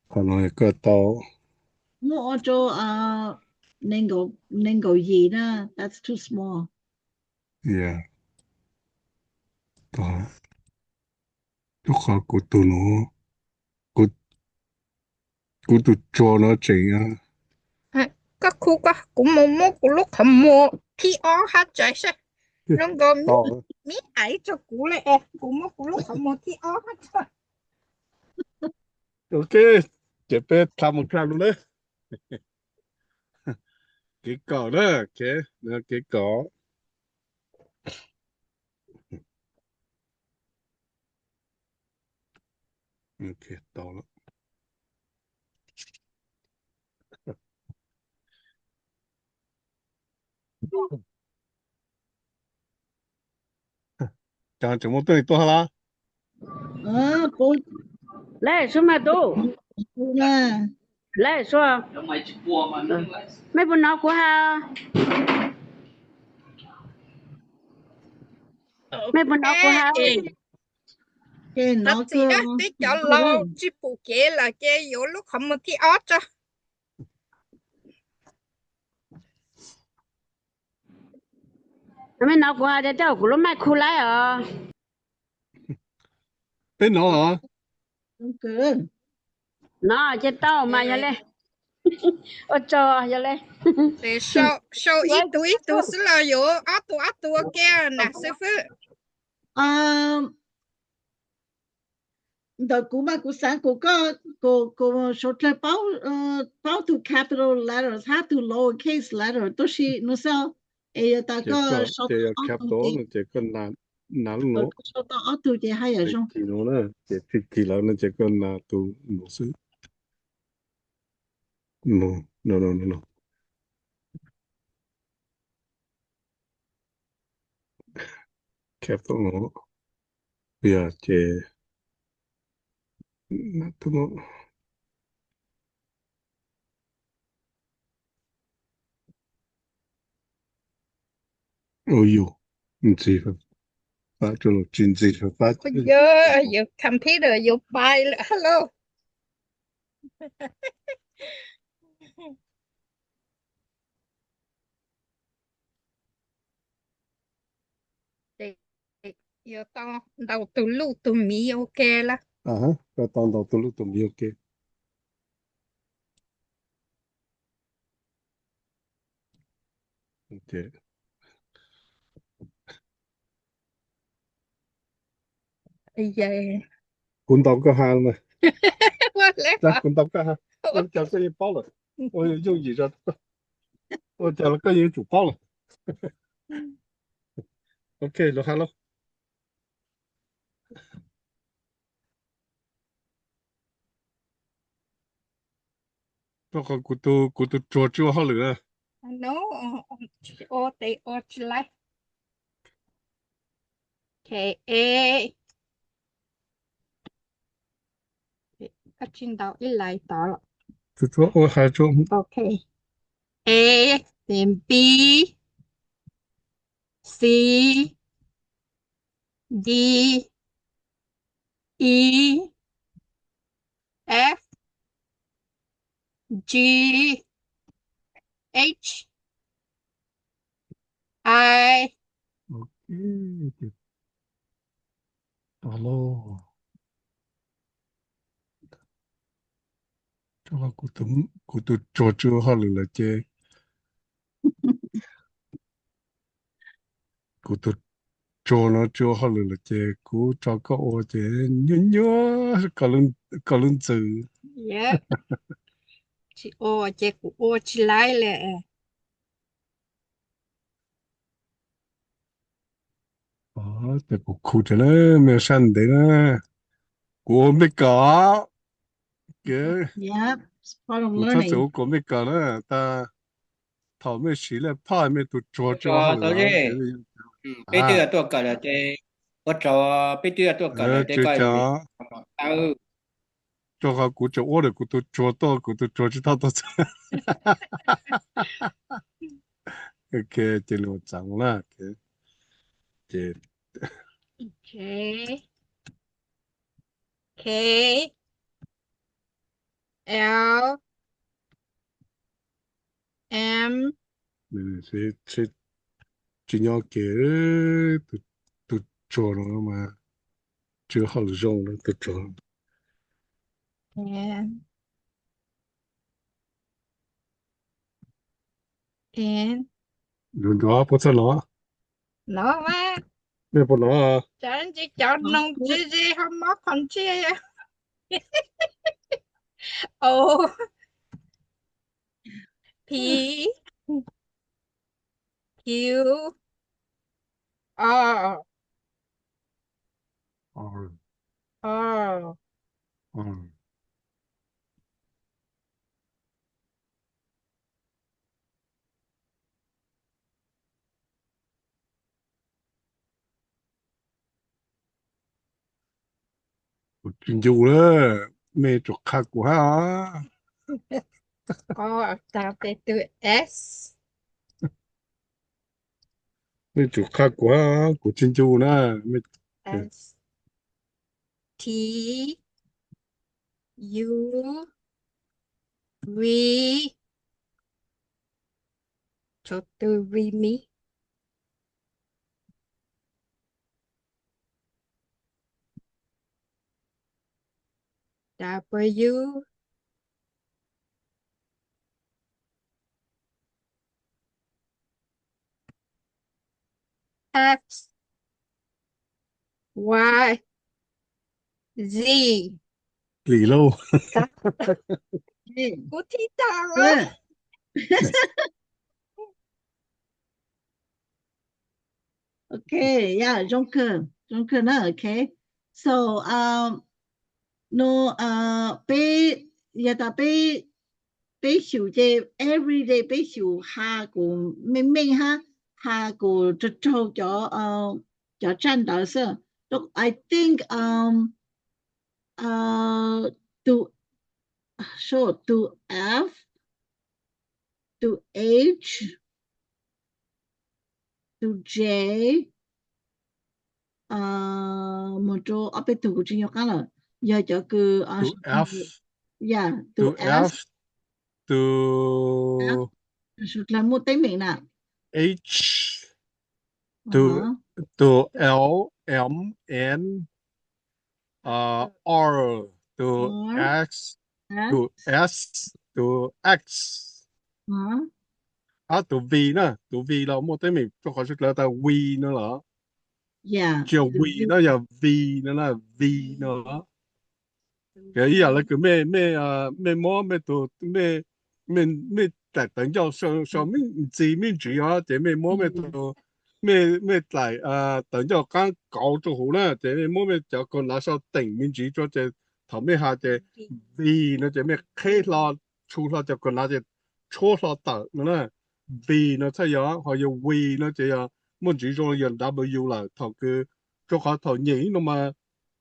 còn nói cái tao Mua cho nên go gì đó, that's too small. yeah. Đó. Lúc đó cô tụi nó cô tụi cho nó chỉnh á. Các khu các cũng mua của lúc hầm mua thì hát chạy xe. Nó gồm mi ai cho cú lệ cũng mua của lúc hầm mua thì hát chạy. Ok, chế bê làm một lần luôn đấy. Cái cỏ đó, ok, nó cái cỏ. โอเคต่อแล้วจางจะมอตัวนี้ตัวละปู 来什么都 ปูน่ะ来说ไม่บุญนอกกูฮะไม่บุญนอกกูฮะcái nó Chị đó tí cho lo chứ phụ kế là cái yếu lúc không một tí ót cho ไม่นอกกูฮะเจ้ากูรู้ไม่คู่ไรเหรอ เป็นหนอเหรอ không cần น้อเจ้าเต้ามาอย่าเลยโอ้จออย่าเลย để show ít tu是là yếu ót tu kia nè sư phụ đợt cũ mà cũ sáng cũ có số tre bao to capital letters how to lower case letter tôi chỉ nó sao ta có số capital nó có nál nó số to auto thì hay ở trong nó nè kỳ là nó có na tu nó sư no capital nó bây giờ na tu nó ôi yo gì phát cho nó chính gì phát yếu computer yếu bài hello yếu to đầu tu lu tu mi ok là cái tao đầu tu lúc tụi mình ok okay cuốn tao có hàng mà chắc cuốn tao có hàng tôi chào cái gì bao rồi tôi dùng gì ra tôi chào cái gì chủ bao rồi ok rồi hello tôi còn cụ tu cho chưa hao lửa no ô tê ô chỉ lại okay các trình độ ít lại đó là tu cho ô hai cho okay A then B C D E F G H I ok alo cho là cụ tu cho chưa hao lửa là chứ cụ tu cho nó chưa hao lửa là chứ cụ cho có ô chứ nhớ có lần chữ yeah chị ô chị cụ ô chị lại lệแต่กูคูจะเลยไม่ชันเด้นะกูไม่กล้าเก๋ yeah it's part of กูถ้า learning จะกูไม่กล้านะแต่ถ้าไม่ฉีเลยพ่อไม่ตัวจัวจัวเขาเลยbây giờ tôi cả là cái我找bây giờ tôi cả là cái cái choเขากูจะอ้วนเลยกูตัวจัวตัวกูตัวจัวที่เท่าตัวโอเคจะรู้จังละโอเคเจOkay K L M c'est chỉ nhau kế tuจัวลงมาchưa hao được rong了tuจัวN 轮到不错了 nó mà 没不了 chẳng chỉ chọn nông gì không mất phần chia O P Q R จริงอยู่เลยเมจุกคักกูฮะก็ตามไปตัว S เมจุกคักกูฮะกูจริงอยู่นะเม S T U V ちょっと V み W X Y Z หลีโล กูที่ตาแล้ Good. Okay, yeah, Jonker na, okay. So, no, ya ta be xiu je everyday be xiu ha gu ming ha gu zhe zhou jiao zhan dao se. Look, I think to F to H to J một chỗ ở bên thủ của chúng ta là giờ cho cứ to F yeah to to F to sự là một tên mình nè H to L M N R to X to S to X to V นะto V เราหมดได้มั้ยก็ขอชุดแล้วแต่ V นั่นเหรอ yeah 叫 V 那叫 V 那 V 那个伊啊那个咩么咩都咩在等叫上面字面主啊这咩么咩都咩来等叫刚搞就好啦这么咩就个那上顶面主咗这头咩下这 V 那这咩 K 啦出啦就个那这错啦等那 V 那才有还有 V 那这样么主咗用 W 啦头个做下头nhỉ nó mà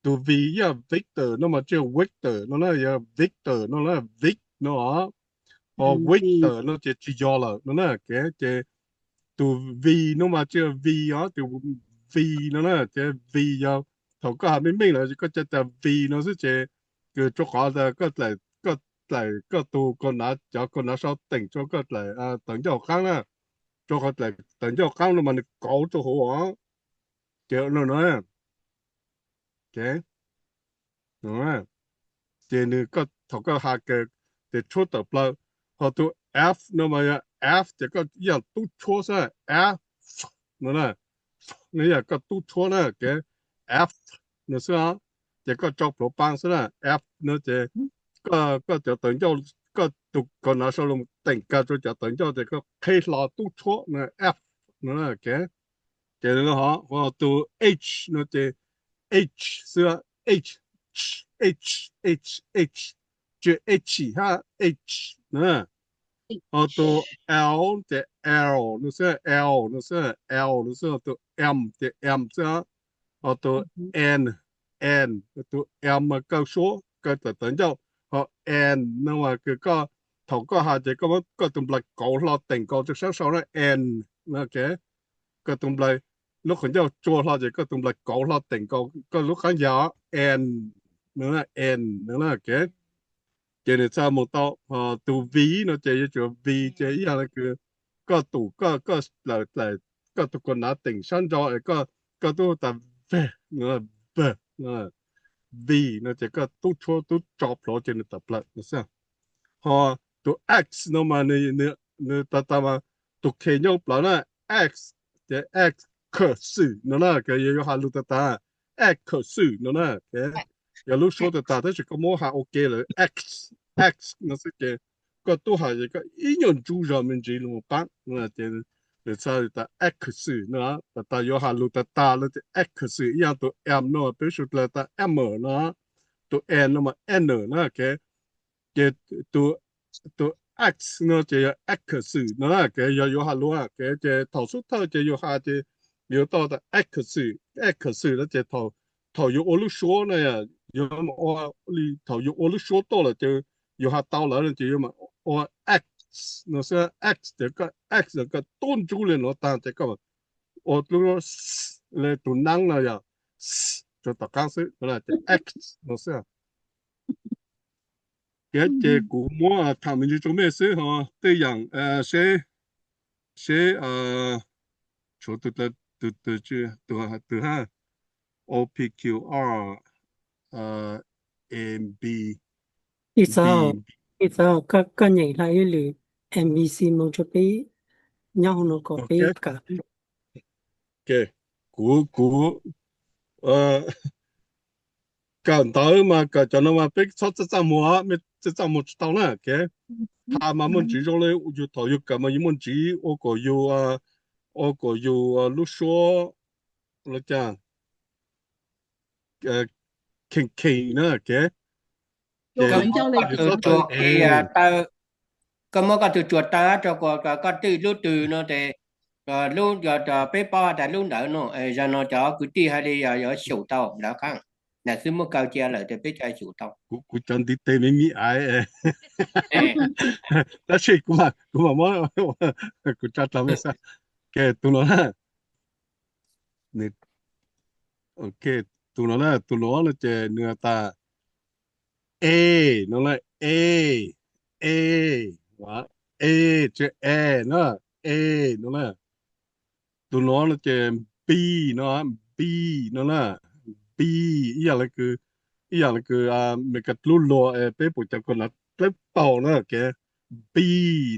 từ V ya Victor nó mà chưa Victor nó là ya Victor nó là Vic nó Victor nó chỉ do là nó là cái từ V nó mà chưa V á từ V nó là cái V ya thầu có hàm minh là cóจะV nó sẽ cái做下的個到個那就個那所定咗個嚟等咗間啦做個嚟等咗間你問你搞咗好啊叫nó nói okay nói thì nó có thầu có hạ cái để chốt tập là họ tu F nó mà F thì có giờ tu chốt ra F nó là nó giờ có tu chốt ra cái F nó sao thì có chọc lỗ băng ra F nó thì cóจะ等咗ก็ตุกคนน่ะสลงแต่งก็จะ等咗แต่ก็เคลอตุชั่วนะ F นะแกแล้วฮะพอตัว H นะจะ H 是 H จะ H ฮะ H นะพอตัว L จะ L นะ是 L นะ是 L นะ是ตัว M จะ M 是พอตัว N ตัว M มาก็ชัวก็จะ等咗and 那么个头个下这个东来搞了定搞就少少了 and 那个个东来ลูกคนจะ做了这个东来搞了定搞个ลูก看呀 and 那 and 那个这呢在么到ตัว V 那这就 V 这一样那个个ตัว个来个ตัวคน拿定上咗个ตัวแต่ V 那 V 那V 那这个都错都找不着这个的了，是啊。好，都 X 那么你他嘛都看要不了 X 这 X 可是那个也有哈路的答 X 可是那个有路说的答但是个么还 OK 了 X 那是个都还一个一样主上面这种办那这你猜的 X 那但有哈路的答了这 X 一样都 M 那必须了的 M 那 tụ n nó mà n nó cái tụ tụ x nó chỉ x nó là cái有下路啊cái头数头有下有到的 x nó chỉ头有我们说呢呀，有么我里头有我们说到了就有下到了就有嘛我 x 那是 x 这个 x 这个动住了nó当这个我如果来读năng了呀，就打刚是那这 x 那是。cái cú mua thằng mình cho mấy sự ha đây yang sẽ chỗ từ chưa từ ha OPQR MB ít sao các nhảy lại lử MBC một chút bé nhau nó có bé ok cả ok cú cần tới mà cần cho nó mà biết sao sẽ mua mới sẽ mua tao nè ok他们们只种嘞有头有干嘛，有们只我个有我个有路说那讲King nữa kìa Rồi Có mình cho có lên từ chuột thì tao có từ chuột tao cho có từ lúc từ nó thì lúc giờ bé ba đã lúc nãy nó giờ nó cho cứ đi hay đi ở sầu tao đã khăng là cứ mua cao chia lại thì bé trai sầu tao cú chân đi tên mình ai đó chứ cú mà mới cú chân làm sao kìa tụi nó nè ok tụi nó là chơi người ta nó là A đó chữ nó là tụi nó là chơi B nó là B ý là cứ mấy cái lúa lúa bé bụi chẳng còn là bé bầu nữa kìa B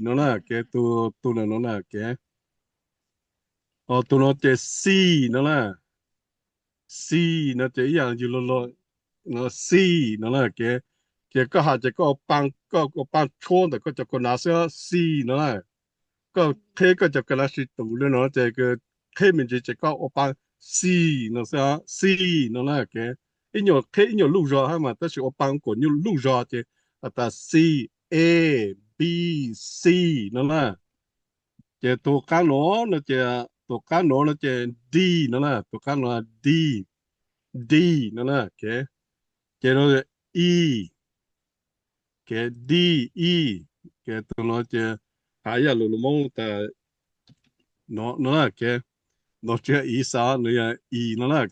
nó là kìa tụi nó là kìa tụi nó chơi C nó là C nó chơi ý là lúa lúa nó C nó là kìa kìa có hạt có bằng chôn de có chẳng còn là C nó là có thế có chẳng còn là sĩ tụ nữa nó chơi cái thế mình chỉ có bằng C nó sẽ C nó là kìa ít nhiều thế ít nhiều lũ rõ ha mà ta chỉ bằng của nhiều lũ rõ thì ta C A B C nó là thì tổ cá nó chỉ tổ cá nó chỉ D nó là tổ cá nó là D nó là cái nó là E cái D E cái tụi nó chỉ hay là lũ mông ta nó là nó chỉ E sao nó là E nó là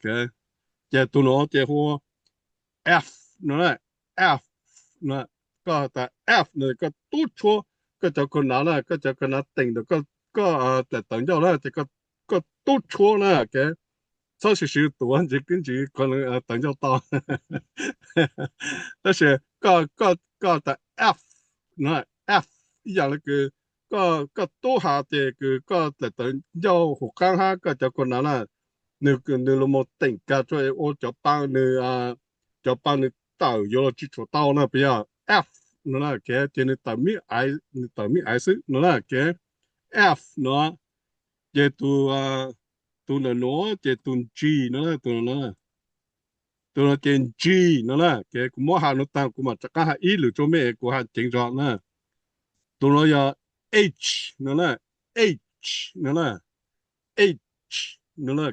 cái tụi nó chỉ hoa F nó là F nó có ta F nó có tốt chúa có cho con nào là có cho con nào tỉnh được có tại等咗啦，就個都錯啦嘅，所以是讀完就跟住可能等咗到，但是個的 F 那 F 一樣個多下嘅個在等咗學間下個就個哪啦，你老母頂架所以我就幫你導遊了基礎到那邊 F 那嘅，就你等咪還是那嘅 F 那。je tu nó je tu G nó trên G nó là cái cũng mỗi hàng nó tăng cũng mà chắc cả ít lựa cho mẹ của hàng chính rõ nè tu nó ya H nó là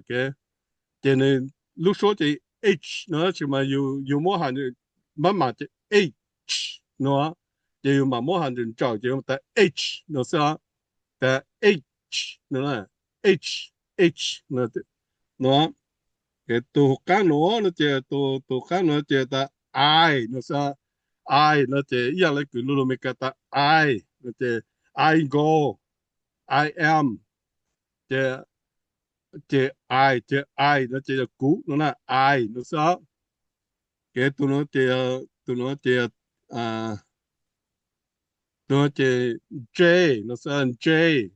cái nên lúc số thì H nó chỉ màอยู่mỗi hàng mà thì H nó chỉ mà mỗi hàng人找就但 H nó saoแต่ H nó là H nó cái tổ cá nó chỉ tổ cá nó chỉ ta I nó sao I nó chỉ ý là cái lulu mấy cái ta I nó chỉ I go I am chỉ I nó chỉ là cú nó là I nó sao cái tụi nó chỉ à nó chỉ J nó sao J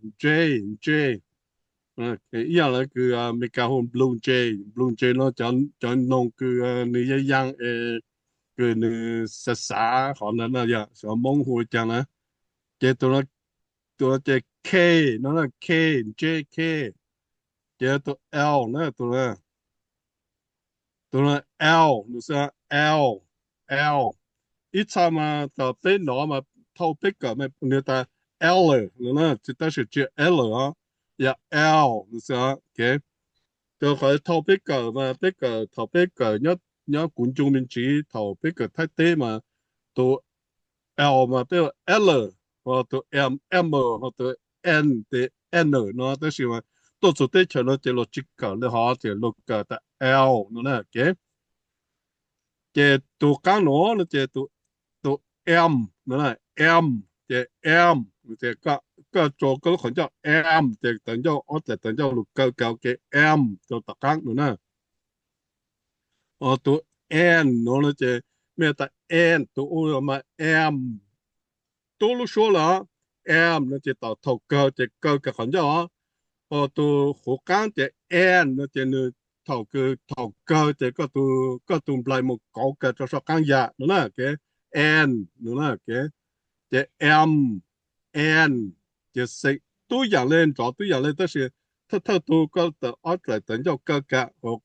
cái ý là cái mấy cái hôm blue jay nó chọn nông cái người yang cái người xã họ nó là sao mong hồi chẳng là cái tụi nó cái K nó là K JK cái tụi L nó tụi nó L nó sao L ít sao mà tao bên nó mà thâu biết cả mà người ta L nữa chỉ ta sử chữ L á ya L nữa sao ok tôi khỏi thâu biết cả mà biết cả thâu biết cả nhớ nhớ cuốn trung minh chỉ thâu biết cả thái tế mà tôi L mà biết L hoặc tôi M hoặc tôi N thì N nó tức là mà tôi số tế cho nó chỉ là chỉ cả nó họ chỉ là cả ta L nữa nè ok chỉ tôi càng nó chỉ tôi M nữa nè M chỉ M chỉ cái chỗ cái khoảng cho M chỉ等咗我就等咗六九九嘅 M 就特更nữa nè tôi N nó chỉ咩ta N tôi ô mà M tôi lúc số là em nó chỉ tạo thầu cơ chỉ cơ cái khoản cho tôi hồ cán chỉ em nó chỉ nữa thầu cơ chỉ có tôi lại một cấu cái cho cán giả nữa nè cái em nữa nè cái chỉ em chỉ xây tôi dạng lên tức là tôi có tự ở lại tận cho cơ cả hoặc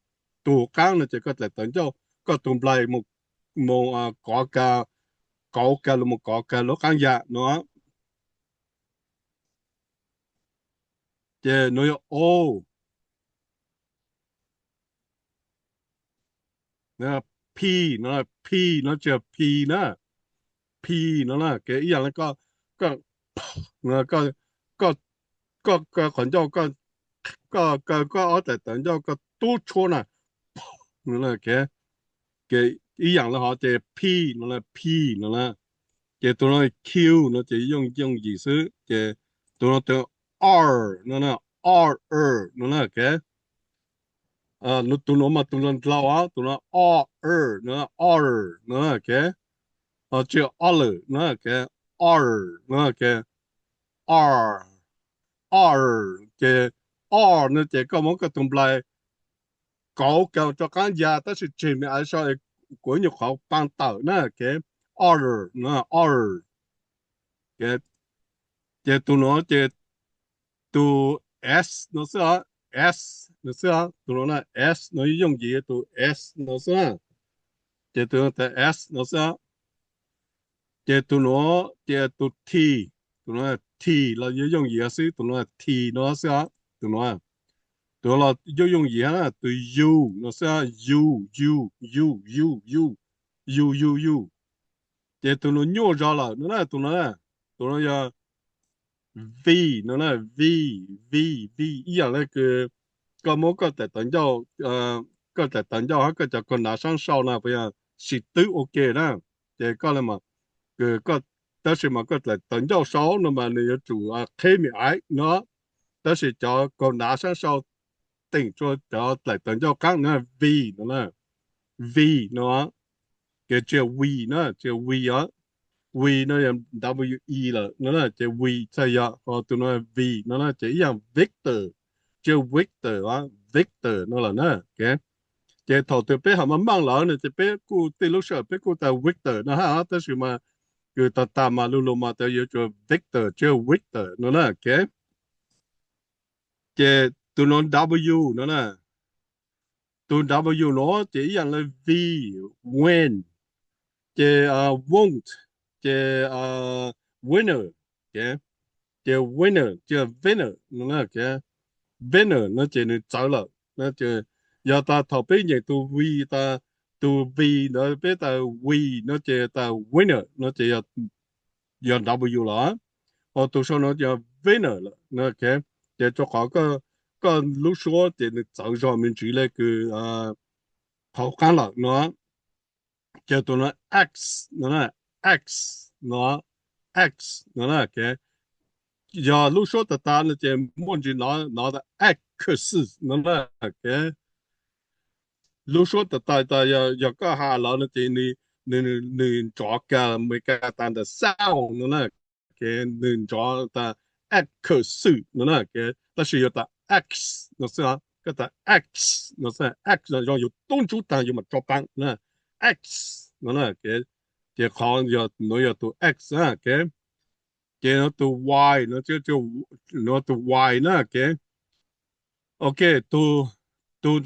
tôi cán nó chỉ có lại tận cho có tôi lại một có cái là một có cái lúc ăn dạ nó chứ nó ô nó p nó chưa p nữa p nó là cái ý là có nó có có còn cho có ở tại tận cho có tu chua nè nó là cái ý là họ chỉ p nó là cái tụi nó q nó chỉ dùng gì sự cái tụi nó từ r nó là nó là cái nó tụi nó mà tụi nó lao á tụi nó nó nó là cái chữ nó là cái nó là cái r cái nó chỉ có một cái tụi lại có cái cho cái nhà ta sẽ chỉ mình ai sao của nhiều họ ban tàu nó cái nó cái tụi nó tụi s nó sao S nó sao tụi nó là S nó dùng gì tụi S nó sao cái tụi nó là S nó sao cái tụi nó T tụi nó là T là dùng gì xí tụi nó là T nó sao tụi nó là dùng gì hả tụi U nó sao U cái tụi nó nhô ra là nó là tụi nó là V nó là V ý là cái một cái tại tận cho cái tại tận cho cái cho con nào sang sau là bây giờ sĩ tử ok đó thì có là mà cái đó là mà cái tại tận cho sau nó mà người chủ thêm ai nó đó là cho con nào sang sau tỉnh cho tại tận cho các nó V nó là V nó cái chữ V nó chữ V á V nó là W E là nó là chữ V thay ya hoặc tụi nó là V nó là chữ dạng Victor chữ Victor á Victor nó là nó cái cái thầu từ bé họ mà mang lỡ này thì bé cô từ lúc sau bé cô ta Victor nó ha tới sự mà cứ ta mà luôn mà tới chữ Victor chữ Victor nó là cái tụi nó W nó là tụi W nó chỉ dạng là V when cái won't cái winner cái winner cái winner nó là cái winner nó chỉ nên trả lời nó chỉ giờ ta thầu bây giờ tu vi nó bây ta we nó chỉ ta winner nó chỉ giờ W là hoặc tu số nó giờ winner là nó cái để cho họ có lúc số thì nó找上面主咧佢好干了nó叫做nó X nó là X nó là cái giờ lúc số ta nó chỉ muốn chỉ nó là X nó là cái lúc số ta giờ có hà nó chỉ ni cho cái mấy cái ta là sao nó là cái ni cho ta X nó là cái但是有ta X nó sao cái ta X nó sao X là do有东主但有嘛做班那 X nó là cái khó giờ nó giờ tụ X á cái nó tụ Y nó tụ Y nữa cái ok tụ tụ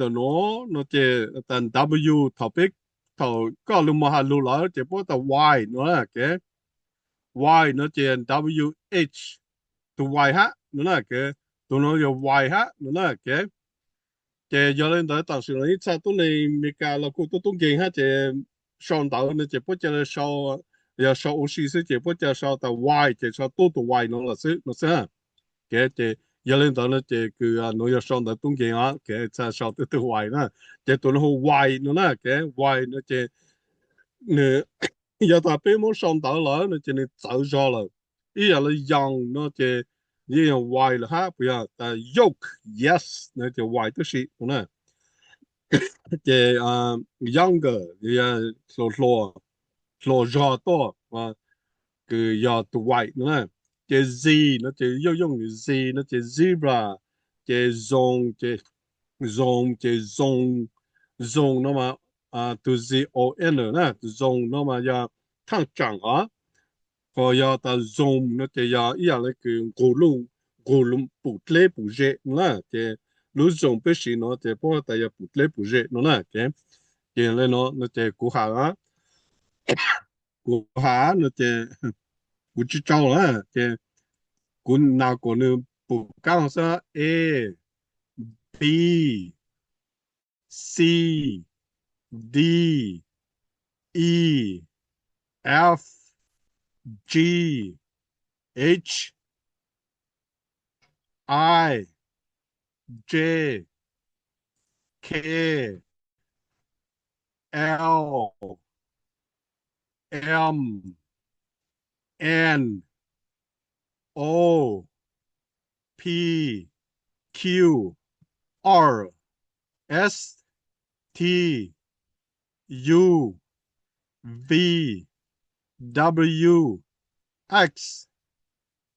nó chỉ tận W thầu có lúc mà hà lù lỡ chỉ bố tàu Y nữa cái Y nó chỉ WH tụ Y ha nữa cái tụ nó Y ha nữa cái giờ lên tới tàu sự này sao tụi này mấy cái là cụ tụi kinh ha chỉ song tàu nó chỉ bố cho sau giờ sau oxy sẽ chỉ bố cho sau tàu Y chỉ sau tụ Y nó sẽ cái chỉ giờ lên tới nó chỉ cứ nó giờ song tàu tụi kinh á cái sau tụ Y nữa chỉ tụi nó Y nữa cái Y nó chỉ nè giờ ta bé muốn song tàu lại nó chỉ走咗了，依家你用nó chỉ như là Y là ha bây giờ ta yolk yes nó chỉ Y都是呢。即younger 也所热多啊，个要读 white 呢，即 Z 那即要用 Z 那即 zebra 即 zone 那么读 ZON 呢 zone 那么要烫长啊，或要到 zone 那即要一样那个咕噜不勒不热呢，即。lúc dùng bếp xí nó thì bỏ tại bút lấy bút rễ nó là cái lên nó thì cú hà nó thì cú chỉ trâu là thì cú nào cú nữa bút cao sa A B C D E F G H I J K L M N O P Q R S T U V W X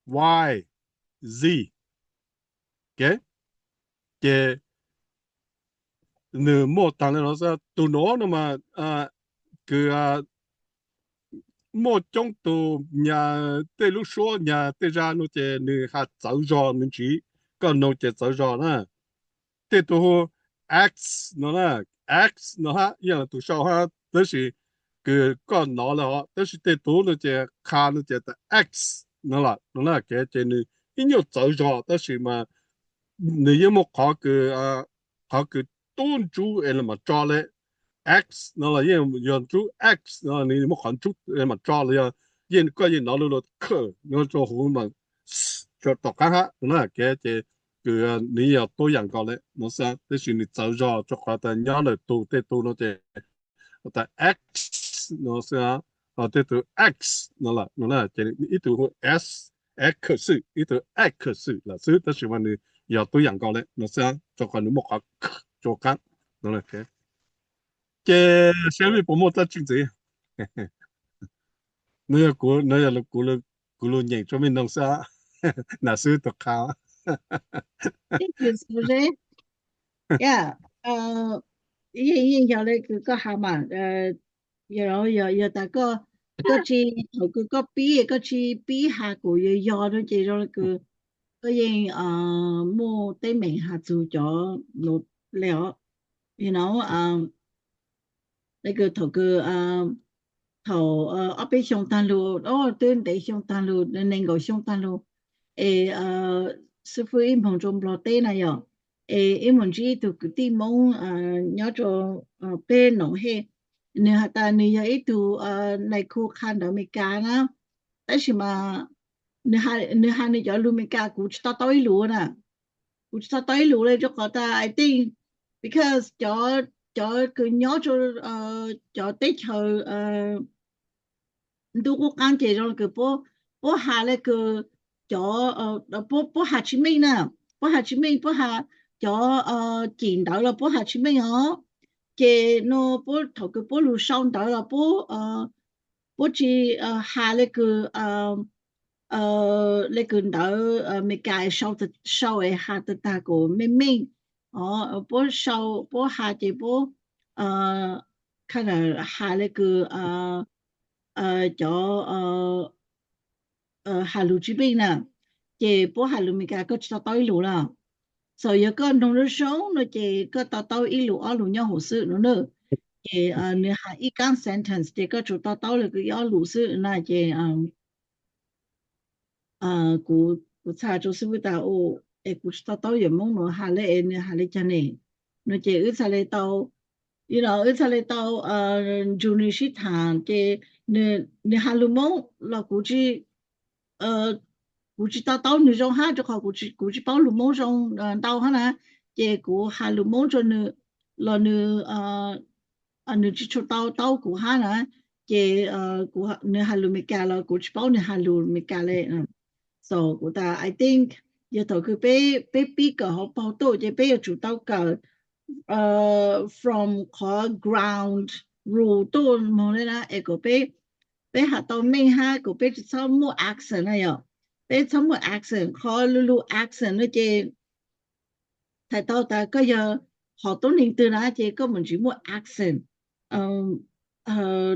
Y Z. Okay? Cái nửa một thằng nó sẽ tụi nó mà cứ một trong tụ nhà tây lúc số nhà tây ra nó chỉ nửa hạt giáo rõ mình chỉ còn nó chỉ giáo rõ nè tây tụ X nó là X nó ha như là tụ sau ha đó là cứ con nó là họ đó là tây tụ nó chỉ khá nó chỉ X nó là cái chỉ nửa ít nhiều giáo rõ đó là mà nếu mà có cái tôn chú mà cho lại X nó là yên chú X nó là nếu mà còn chú mà cho lại yên có yên nó là khờ nó cho hồ mà cho tọt cá ha nó là cái cái nếu tôi nhận có lại nó sẽ tức là你走咗做下但nhớ là tu nó thì tại X nó sẽ tới từ X nó là cái ít từ S X ít từ X là sự tức là mình giờ tôi nhận có đấy nó sẽ cho con nó một cái cho cắt nó là cái sẽ bị bộ một ta chừng gì nó là cú nhảy cho mình nó sẽ là sự thực khảo Thank you, Susie. Yeah. Yên giờ đây cứ có hàm mà giờ ta có chi cứ có bí hạ của giờ nó chỉ rồi cứ có yên mua tới mình hạ chủ cho nó liệu you know cái thầu cứ thầu ở bên sông Tan Lu tuyên để sông Tan Lu nên gọi sông Tan Lu sư phụ im hồng trong lò tê này rồi im hồng chỉ tụ cái tim mông nhớ cho bên nông he nếu hạt ta nếu ấy tụ này khu khăn đó mấy cá na tại sao mà nếu hai này cho luôn mấy cá cũng chỉ tới luôn nè cũng chỉ tới luôn đấy cho họ ta I think because cho cứ nhớ cho tết thời tôi có can chế rồi cứ bố hà lại cứ cho bố Hà Chí Minh nè bố Hà cho chiến đấu là bố Hà Chí Minh hả chế nó bố thầu cứ bố lù xong đó là bố chỉ hà lại cứ đó mấy cái sau ấy hà tự ta của mình bố hà chế bố khá là hà lại cứ cho Hà Lù Chí Bình nè chị bố Hà Lù mình cả có cho tới lù là rồi giờ có nông dân sống nó chị có tao ít lù ở lù nhau hồ sự nữa 你还一讲 sentence 这个就到了个要录是那些古差就是不到古到有梦咯下来呢下来真呢那这下来到下来到junior 去谈这你下路梦了估计到你中哈就考估计包路梦中到哈呢这个下路梦中呢了你去出到古哈呢这古你下路没干了估计包你下路没干嘞So, I think 要头佢俾個好報道，即係俾做到個from ground rule 都冇咧啦，個俾下到面下個俾做冇 accent 啦又，俾做冇 accent，可lulu accent 咧即睇到大家有好多年對啦，即係根本就冇 accent，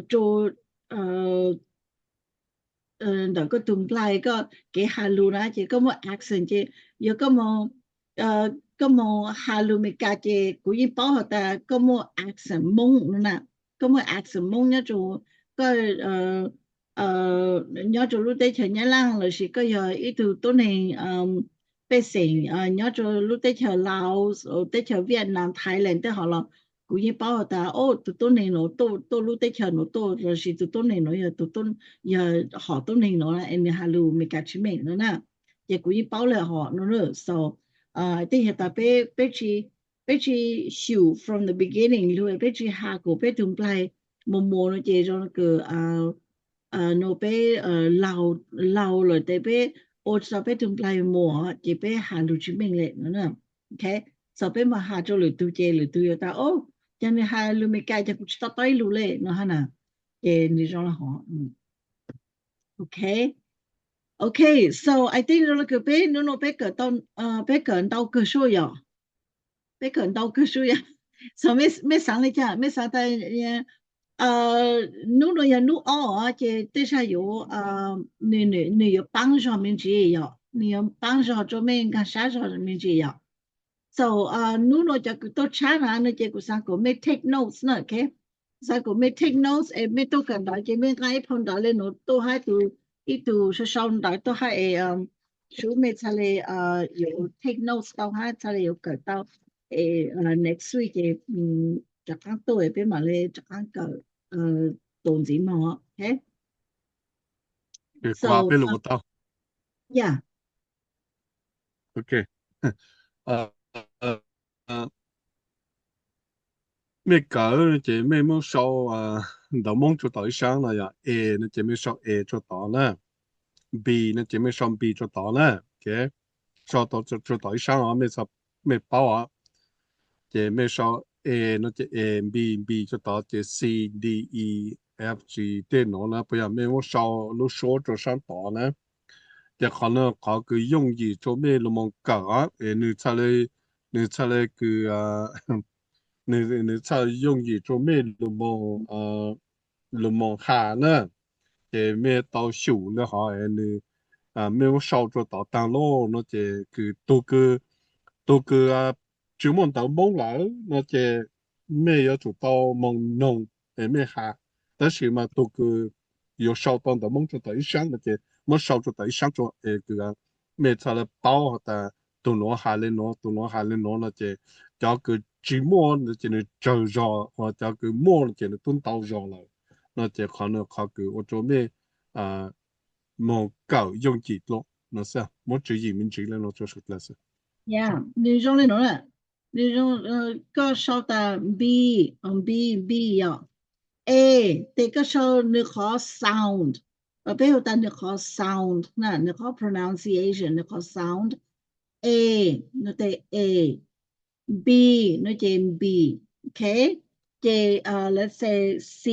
做那个东来个给哈路啦，这个么 accent 这有个么个么哈路没加这古语包好的个么 accent 蒙那个么 accent 蒙那就个nhớ cho lúc đấy chờ nhớ lang là chỉ có giờ ít từ tối này bây giờ nhớ cho lúc đấy chờ Laos ở đấy chờ Việt Nam Thái Lan đấy họ là cũng như bảo ta từ tối này nó tôi lúc đấy chờ nó tôi rồi chỉ từ tối này nó giờ họ tối này nó là em halu mình cả chúng mình nữa nè giờ cũng như bảo là họ nó nữa so thì hiện tại bây chỉ hiểu from the beginning luôn bây chỉ hạ cổ bây tung play mồm nó chỉ cho nó nó bây lâu rồi để bây ô sao bây tung play mùa chỉ bây halu chúng mình lại nữa nè okay so bây mà hạ cho lưỡi tu ta cho nên hai lưu mấy cái cũng chỉ tới lưu lệ nó hả cái này cho là họ okay so I think nó cái bé nó bé cỡ đau cơ số ya bé cỡ đau cơ số ya so mấy sáng này cha mấy sáng tại nó ya nó cái thế sao有你有帮助mình chỉ ya你有帮助cho mình cái啥cho mình chỉ ya So, nuno ja to chana na je ku sang ko me take notes na ke. Sa ko me take notes e me to kan da je me ngai phon da le no to hai tu I tu sha shaun da to hai shu me chale yo take notes tao ha chale yo ka tao next week e ja kan to e pe ma le ja kan ka don ji ma okay. So, pe lo tao. Yeah. Okay. Mẹ cỡ chị mẹ muốn sau đầu mong cho tới sáng là A nó chị mẹ sau A cho tỏ nè B nó chị mẹ sau B cho tỏ nè okay sau đó cho tới sáng mẹ sau mẹ bảo chị mẹ sau A nó chị A B cho tỏ chị C D E F G tên nó nè bây giờ mẹ muốn sau lúc số cho sáng tỏ nè thì khả năng có cái用意cho mẹ lúc mong cỡ nữ查嘞个你查用意做咩路梦下呢？这咩到手了哈？你没有烧着到当咯，那这个多个专门到梦来，那这咩要做到梦弄咩下，但是嘛多个有烧到的梦就到一上，那这没烧着到一上做个咩查了包的。tu nó hạ lên nó là chỉ cho cái chỉ mua là chỉ là chờ rồi hoặc cho cái mua là chỉ là tuân tao rồi lại nó chỉ khả năng khó cái ở chỗ này một cầu dùng chỉ lo nó sao một chữ gì mình chỉ là nó cho sự là sao yeah你用的nó là你用个说的 B ya A 这个说你考 sound 背后的你考 sound 那你考 pronunciation 你考 sound A nó tên A B nó tên B okay J let's say C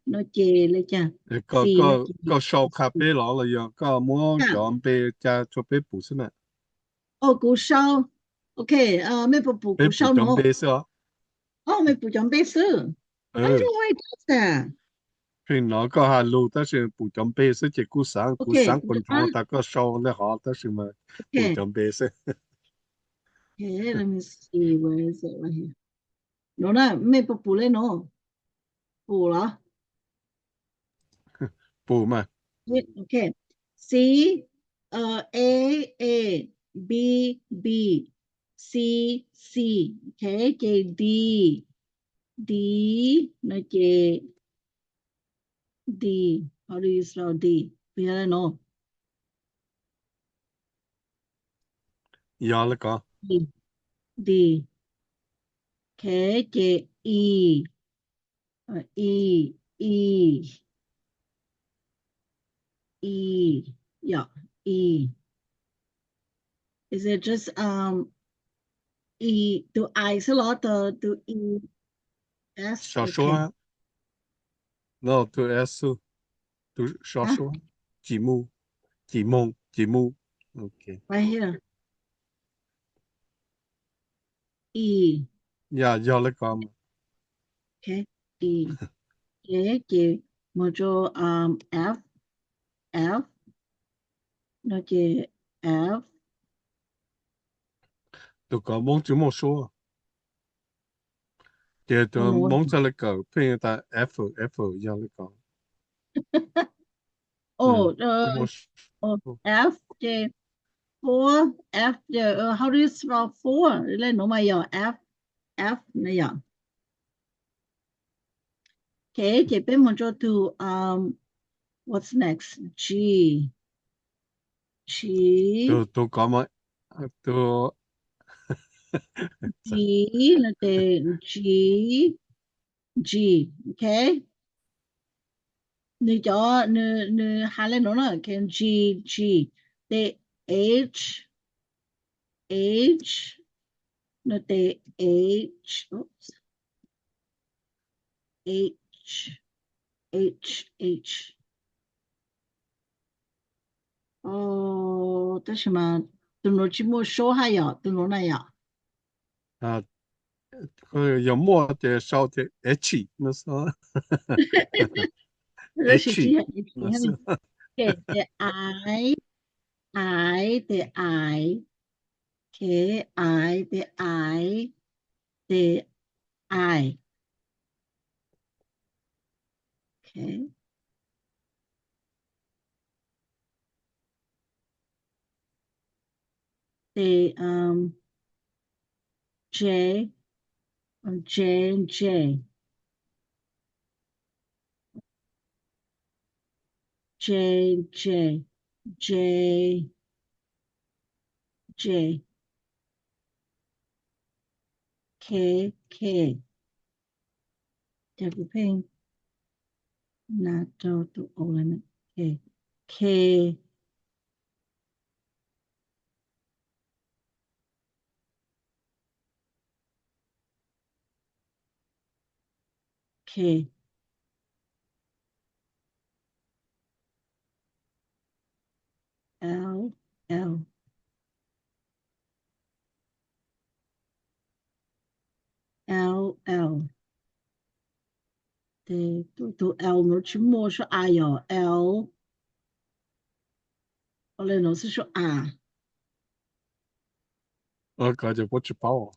nó J lấy cha có sau cà phê đó là giờ có muốn chọn bê cha cho bê bù xin nè cú sau okay mấy bù cú sau nó bê sao mấy bù chọn bê sư I don't know why does that thì nó có hà lù ta sẽ bù chọn bê sẽ chỉ cú sáng còn cho ta có sau là họ ta sẽ mà bù chọn bê sẽ okay let me see where is it right here no na me popule no ปูเหรอ ปูมา okay C A A B B C C okay J D D no J D how do you spell D เป็นอะไรเนาะ ยอแล้วก็ D D okay J E E E E yeah E is it just E do I 是咯 do E S 小说 no to S to 小说节目okay right here E ยอแล้วก็ okay E J mojo F F no J F 都个蒙就没说这都蒙着了个配的 F 要了个 oh F J 4 F J how do you spell 4 เล่นหนูมาย่อ F นะย่อ okay J เป็น mojo to what's next G 都个嘛都 G 那的 G okay 你叫你喊来侬了 can G 的 H 那的 H哦这什么都侬去没说还要都侬那样啊有么的少的 H 那是这是 H 那是 okay the I the I okay I the I the I okay the J and J K จะกูเพลงหน้าจอตัวโอแล้วนะ K L对ตัว L nó chỉ mua số I 哦 L 后来nó是说 R 个就不知道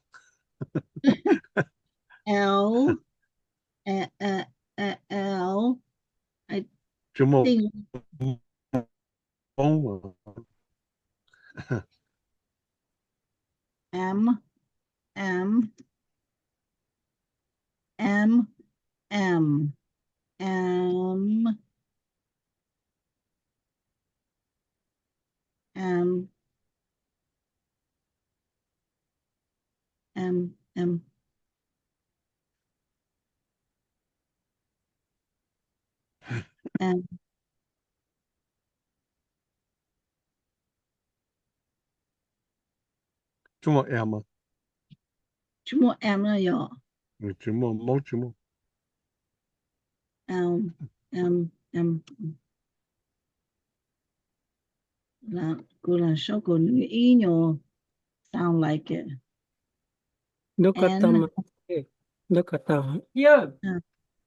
L I 就么 think 蒙 M就么 M 什么 M 了哟就么蒙就么 M 那过来说过女音哟 sound like it Look at them. Look at them. Yeah.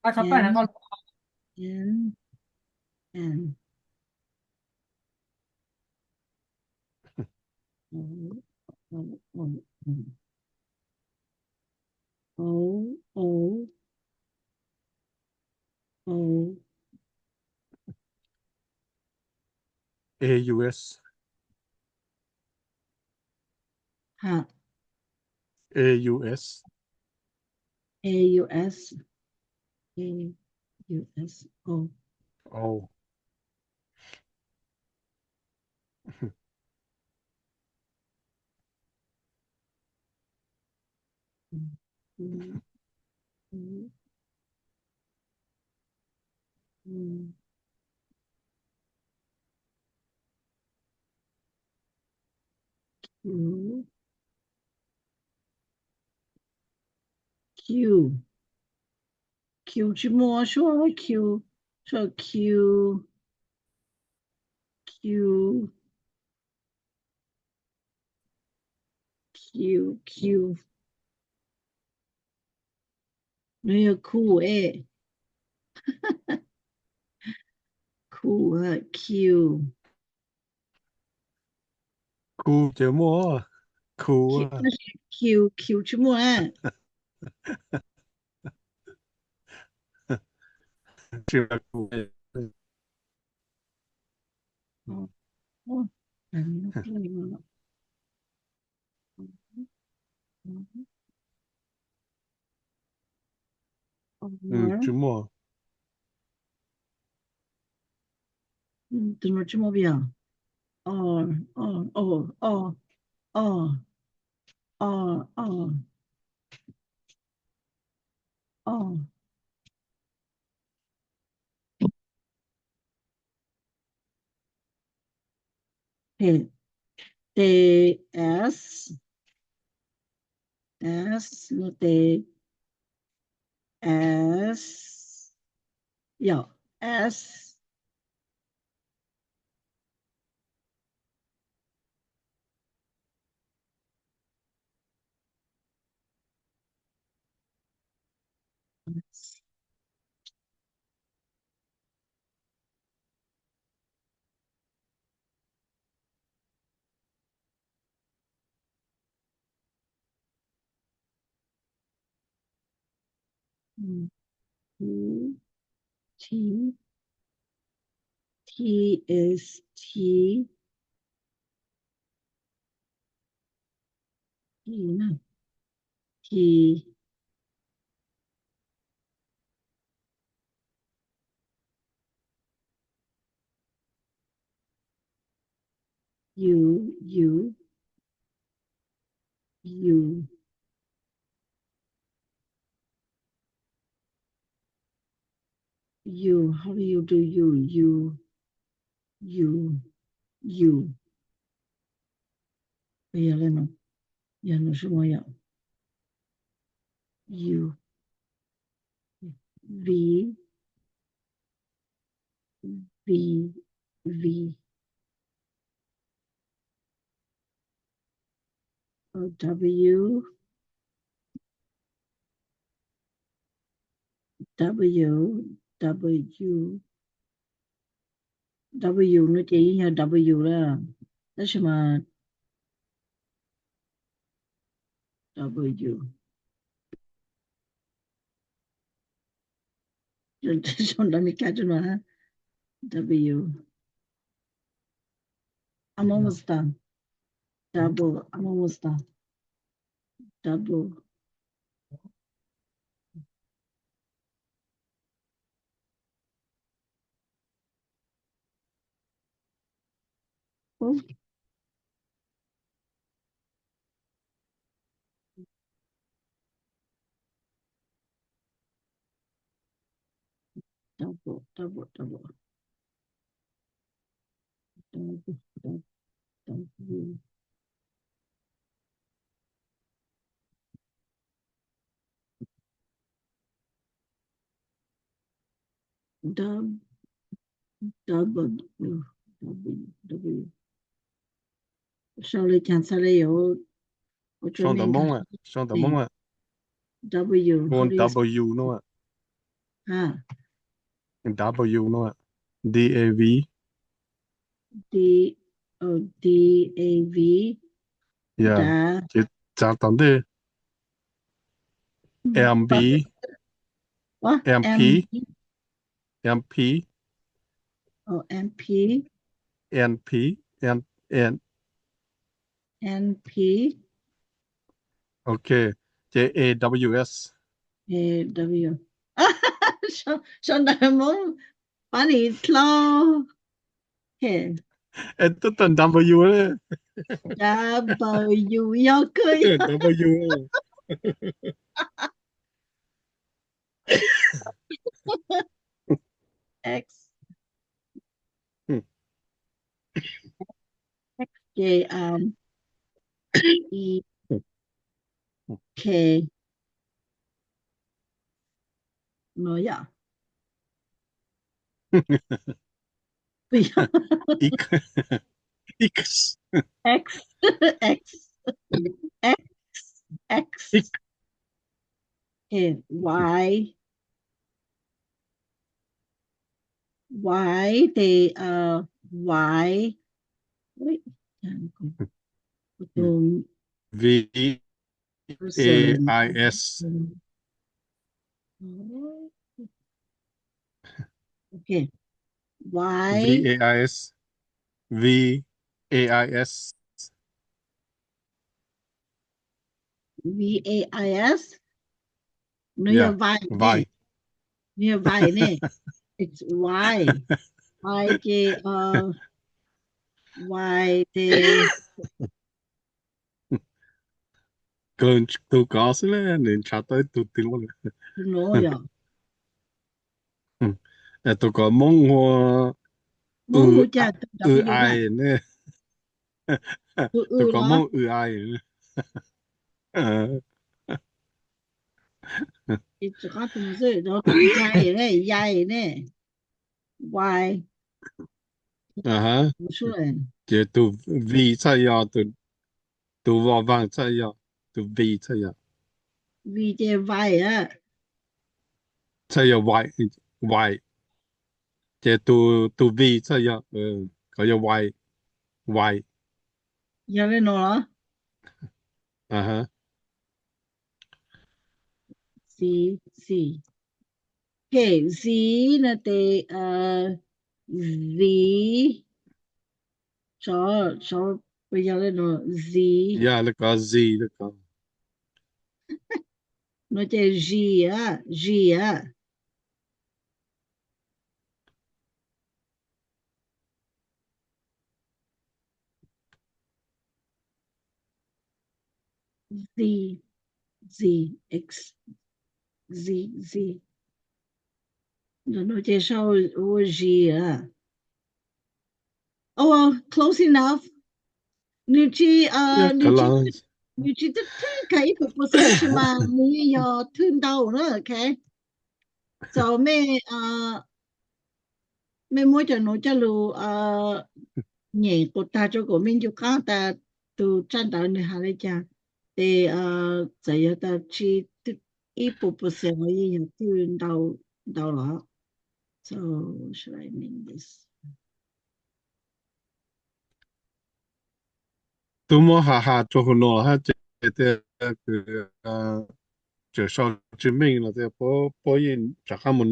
À, sắp phải là con. N O O O AUS ฮะ AUS AUS AUS O Oh Q Q 去摸说 Q 说 Q Q Q Q 没有酷诶酷Q Cool 节目 Cool 啊 Q Q 去摸ชื่อ Cool 哦节目怎么这么变哦哦哦哦哦哦哦哦嘿 T S S no T S 要 S T T is T T 呢 T U U U U how do you do U U U U 没有了吗有了什么呀 U V V V W W W W 那这一下 W 了那什么 W 这种的没看着吗 W I'm almost done double I'm almost done double oh double double double double double double double double W W Sorry cancel 了有我准备看上的梦啊 W how do you W เนาะ W เนาะ DAV D D A V yeah จะตามได้ MB What? MP MP Oh, MP NP NP okay JAWS AW schon einmal funny klar okay Ito tan W เลย W 又可以 W X J E K no ja X X X X okay Y they Y wait V AIS okay Y VAIS VAIS VAIS no Yeah, Y Y near Y เนี่ย it's Y Y J Y they Kung tu có sila nin chata tu tilo le no ja Ito có mong hoa mong hu cha ai ne Tu có mong ai it's got to say đó Y này Y Aha số này Chỉ tu V chạy ya tu vào vang chạy ya tu V chạy ya V J Y á chạy ya Y Chỉ tu V chạy ya có ya Y giờ lên nó Aha C okay Z là te V cho bây giờ lên nó Z Ya le có Z le có nó te G á Z X Z nó te sau G á oh well, close enough你去你去的可以不是什么你要听到了 OK so ไม่มั่วจะหนูจะรู้เนี่ยกดตาจะก็มินอยู่ข้างแต่ตูจันตาเนี่ยหาเลยจ้ะแต่จะ要到去一步步上我也有听到了 so should I mean this Tu mo ha cho hono ha teจะชอบจิมมิ่งแล้วแต่พอยินจากข้ามัน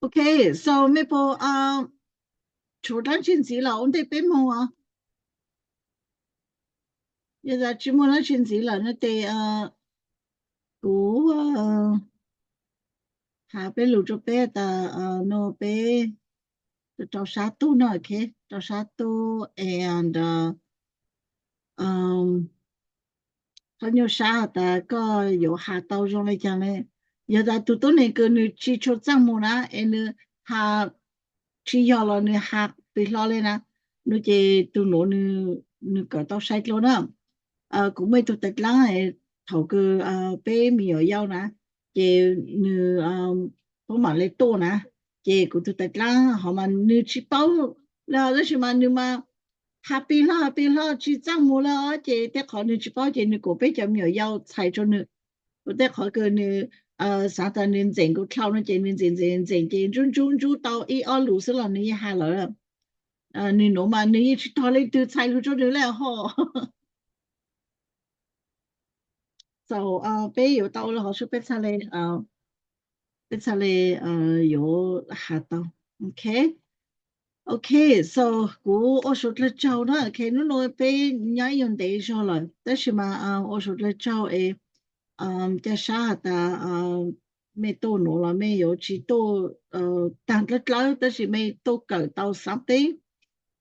Okay, so ไม่พอ初段讯息了，我们得背么啊？现在去么那讯息了，那得读หาไปรู้จะไปแต่โนไปเจ้าsatu เนาะ okay เจ้าsatu and 很有啥的个有下到上来讲呢，有的都那个你去出账目啦，那 ha chi yo lo ni ha pi lo le na nu je tu no nu ka tao sai lo na cũng mấy tụi tịch lắm này thầu cứ bé mì ở nhau nè chị như có mà lấy tô nè chị của tụi tịch lắm họ mà như chỉ bao là đó mà như mà happy lo chỉ trang mua là chị để họ như chỉ bao chị như của bé cho mì ở nhau xài cho nữa để họ cứ như sáng tạo nên整个跳那整chị中到一二路是了你下来了你侬嘛你去到那都菜路做的了哈So bé有到了好像bé查嘞有下到 Okay so 我说了招了 Okay 侬bé nhảy用的上来但是嘛我说了招诶在啥的没多诺了没有去多但了了但是没多搞到something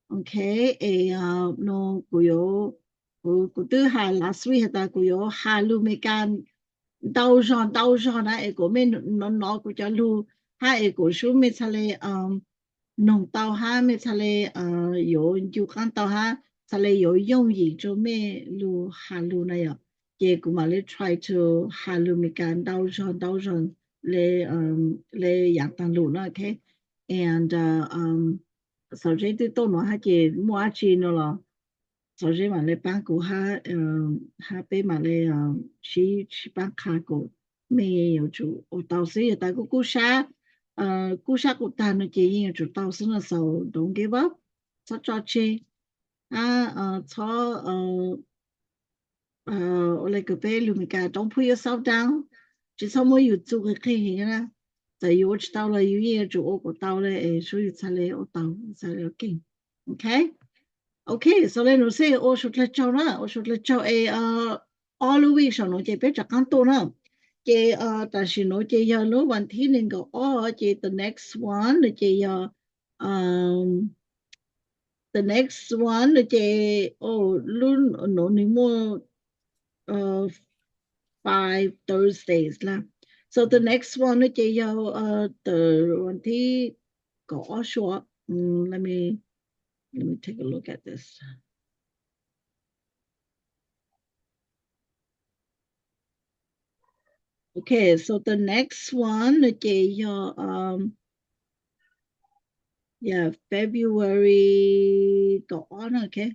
Okay 诶侬我有我都还 last week 的我有哈路没干到上那一个没拿过家路还一个说没出来弄到哈没出来有就看到哈出来有用意就没路哈路那样结果嘛来 try to 哈路没干到上来养当路那 Okay and so 这都到哪哈就摸去了所以嘛来帮顾哈被嘛来去帮卡顾没有住我到时也带个顾下顾单的建议就到时的时候 don't give up 做去我来个杯路米噶 don't put yourself down 至少没有做个可以啦在有知道了有也就我到了所以才来我到才来进 Okay so let us say 我说了招all the way 上我这边就讲多了这但是我这要no one thing能够这 the next one 这要the next one 这轮no ni more 5 Thursdays 啦 so the next one 这要the one ที่ก็说let me take a look at this Okay so the next one 这要February ก่อน Okay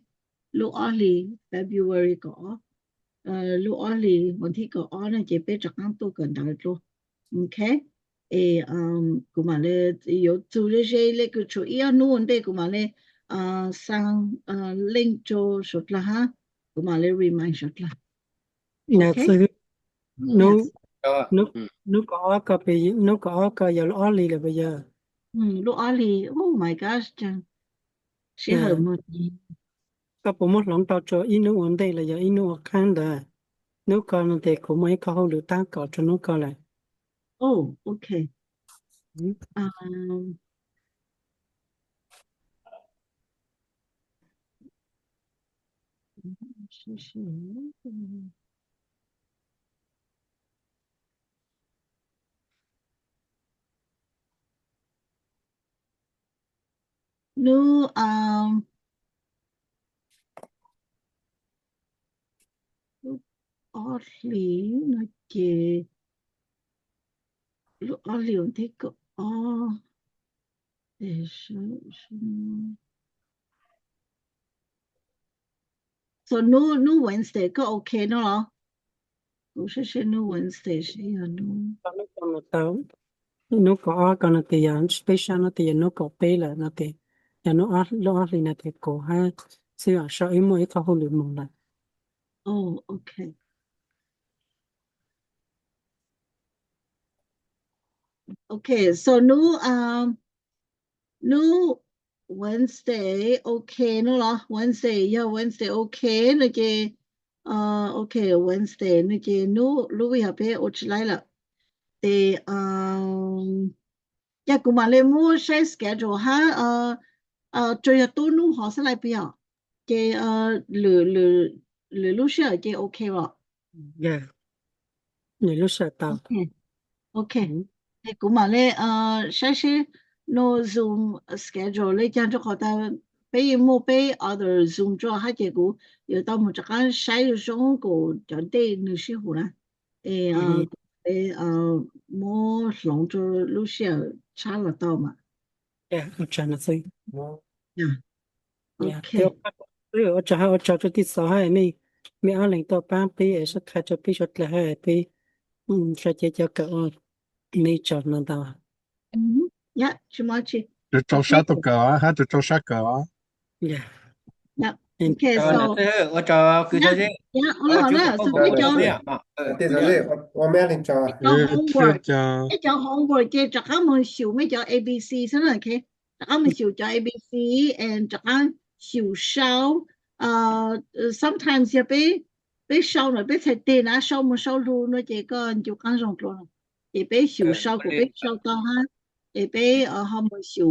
ลูกออลี February ก่อนลูกออลีวันที่ก่อนนะจะไปจากนั้นตัวกันได้ตัว Okayกูมาเลย有做这些那个做一样弄的กูมาเลย上link 做出来哈กูมาเลย remind 出来 Okay nó có bây nó có giờ lo lì là bây giờ lúc ở lì oh my gosh chẳng sẽ hợp một có bộ một lòng tao cho ít nó ổn định là giờ ít nó khăn đó nó còn thì cũng mấy câu được tăng cọ cho nó coi lại oh okay no Oddly nó kì lúc Oddly on thấy có để so no Wednesday có okay nó hả? Cũng sẽ no Wednesday sẽ nó có còn là tiền special nó tiền nó có pay là nó tiền ya nó Oddly là tiền có ha sẽ sợ em mới có hồi mong là oh okay Okay so no Wednesday okay nó là Wednesday Wednesday okay nó kì okay Wednesday nó kì no lúc bây giờ bé ở lại là thì cũng mà lên mua share schedule ha chơi là tôi nu họ sẽ lại bây giờ kì lử lúc share kì okay rồi lúc share tao okay thì cũng mà lên share no Zoom schedule 你讲就好的，被莫被 other Zoom 做下结果有到么这个晒上个就得你是乎啦，莫弄着路线差了到嘛， Yeah, ở trên là gì? yeah, Yeah, OK， theo ở cho tí sáu hai mi ở lên tàu ban pi ở sát khai cho pi cho là hai pi cho cho cỡ mi cho nó tao. yeah，什么去就做啥都搞啊，还就做啥搞啊？ Yeah, yeah， and OK， 那 so 这我找给他这 yeah，好了，所以叫对着嘞，我们领着，叫 homework。叫一叫 homework 嘅就咁樣笑咩叫 ABC 先啦，OK？就咁樣笑就 ABC，and 就咁笑收，sometimes 又俾收嚟，俾食電啊，收冇收路呢？這個就講上咗啦，亦俾笑收個俾收到哈，亦俾後冇笑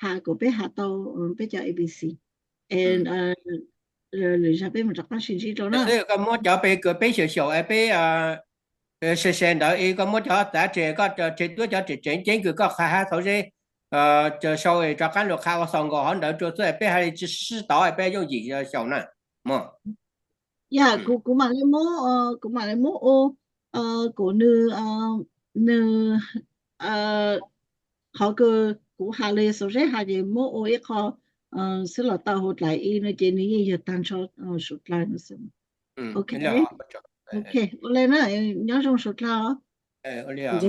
下個俾下到俾叫 ABC，and 你就俾咪就講算知咗啦。这个么叫被个被小小哎被实现的一个么叫在这个这多叫这个还头些这稍微这干了开我上个行头做这被还是适当哎被用几个小呢么。Yeah, của mà lấy mô ô của nữ họ cứ của hà lê số rễ hà gì mô ô ấy họ sẽ là tao hốt lại ý nó chỉ ní giờ tan cho sụt lại nó xem. Ok, ok, lên nữa nhớ trong sụt lại. Olha.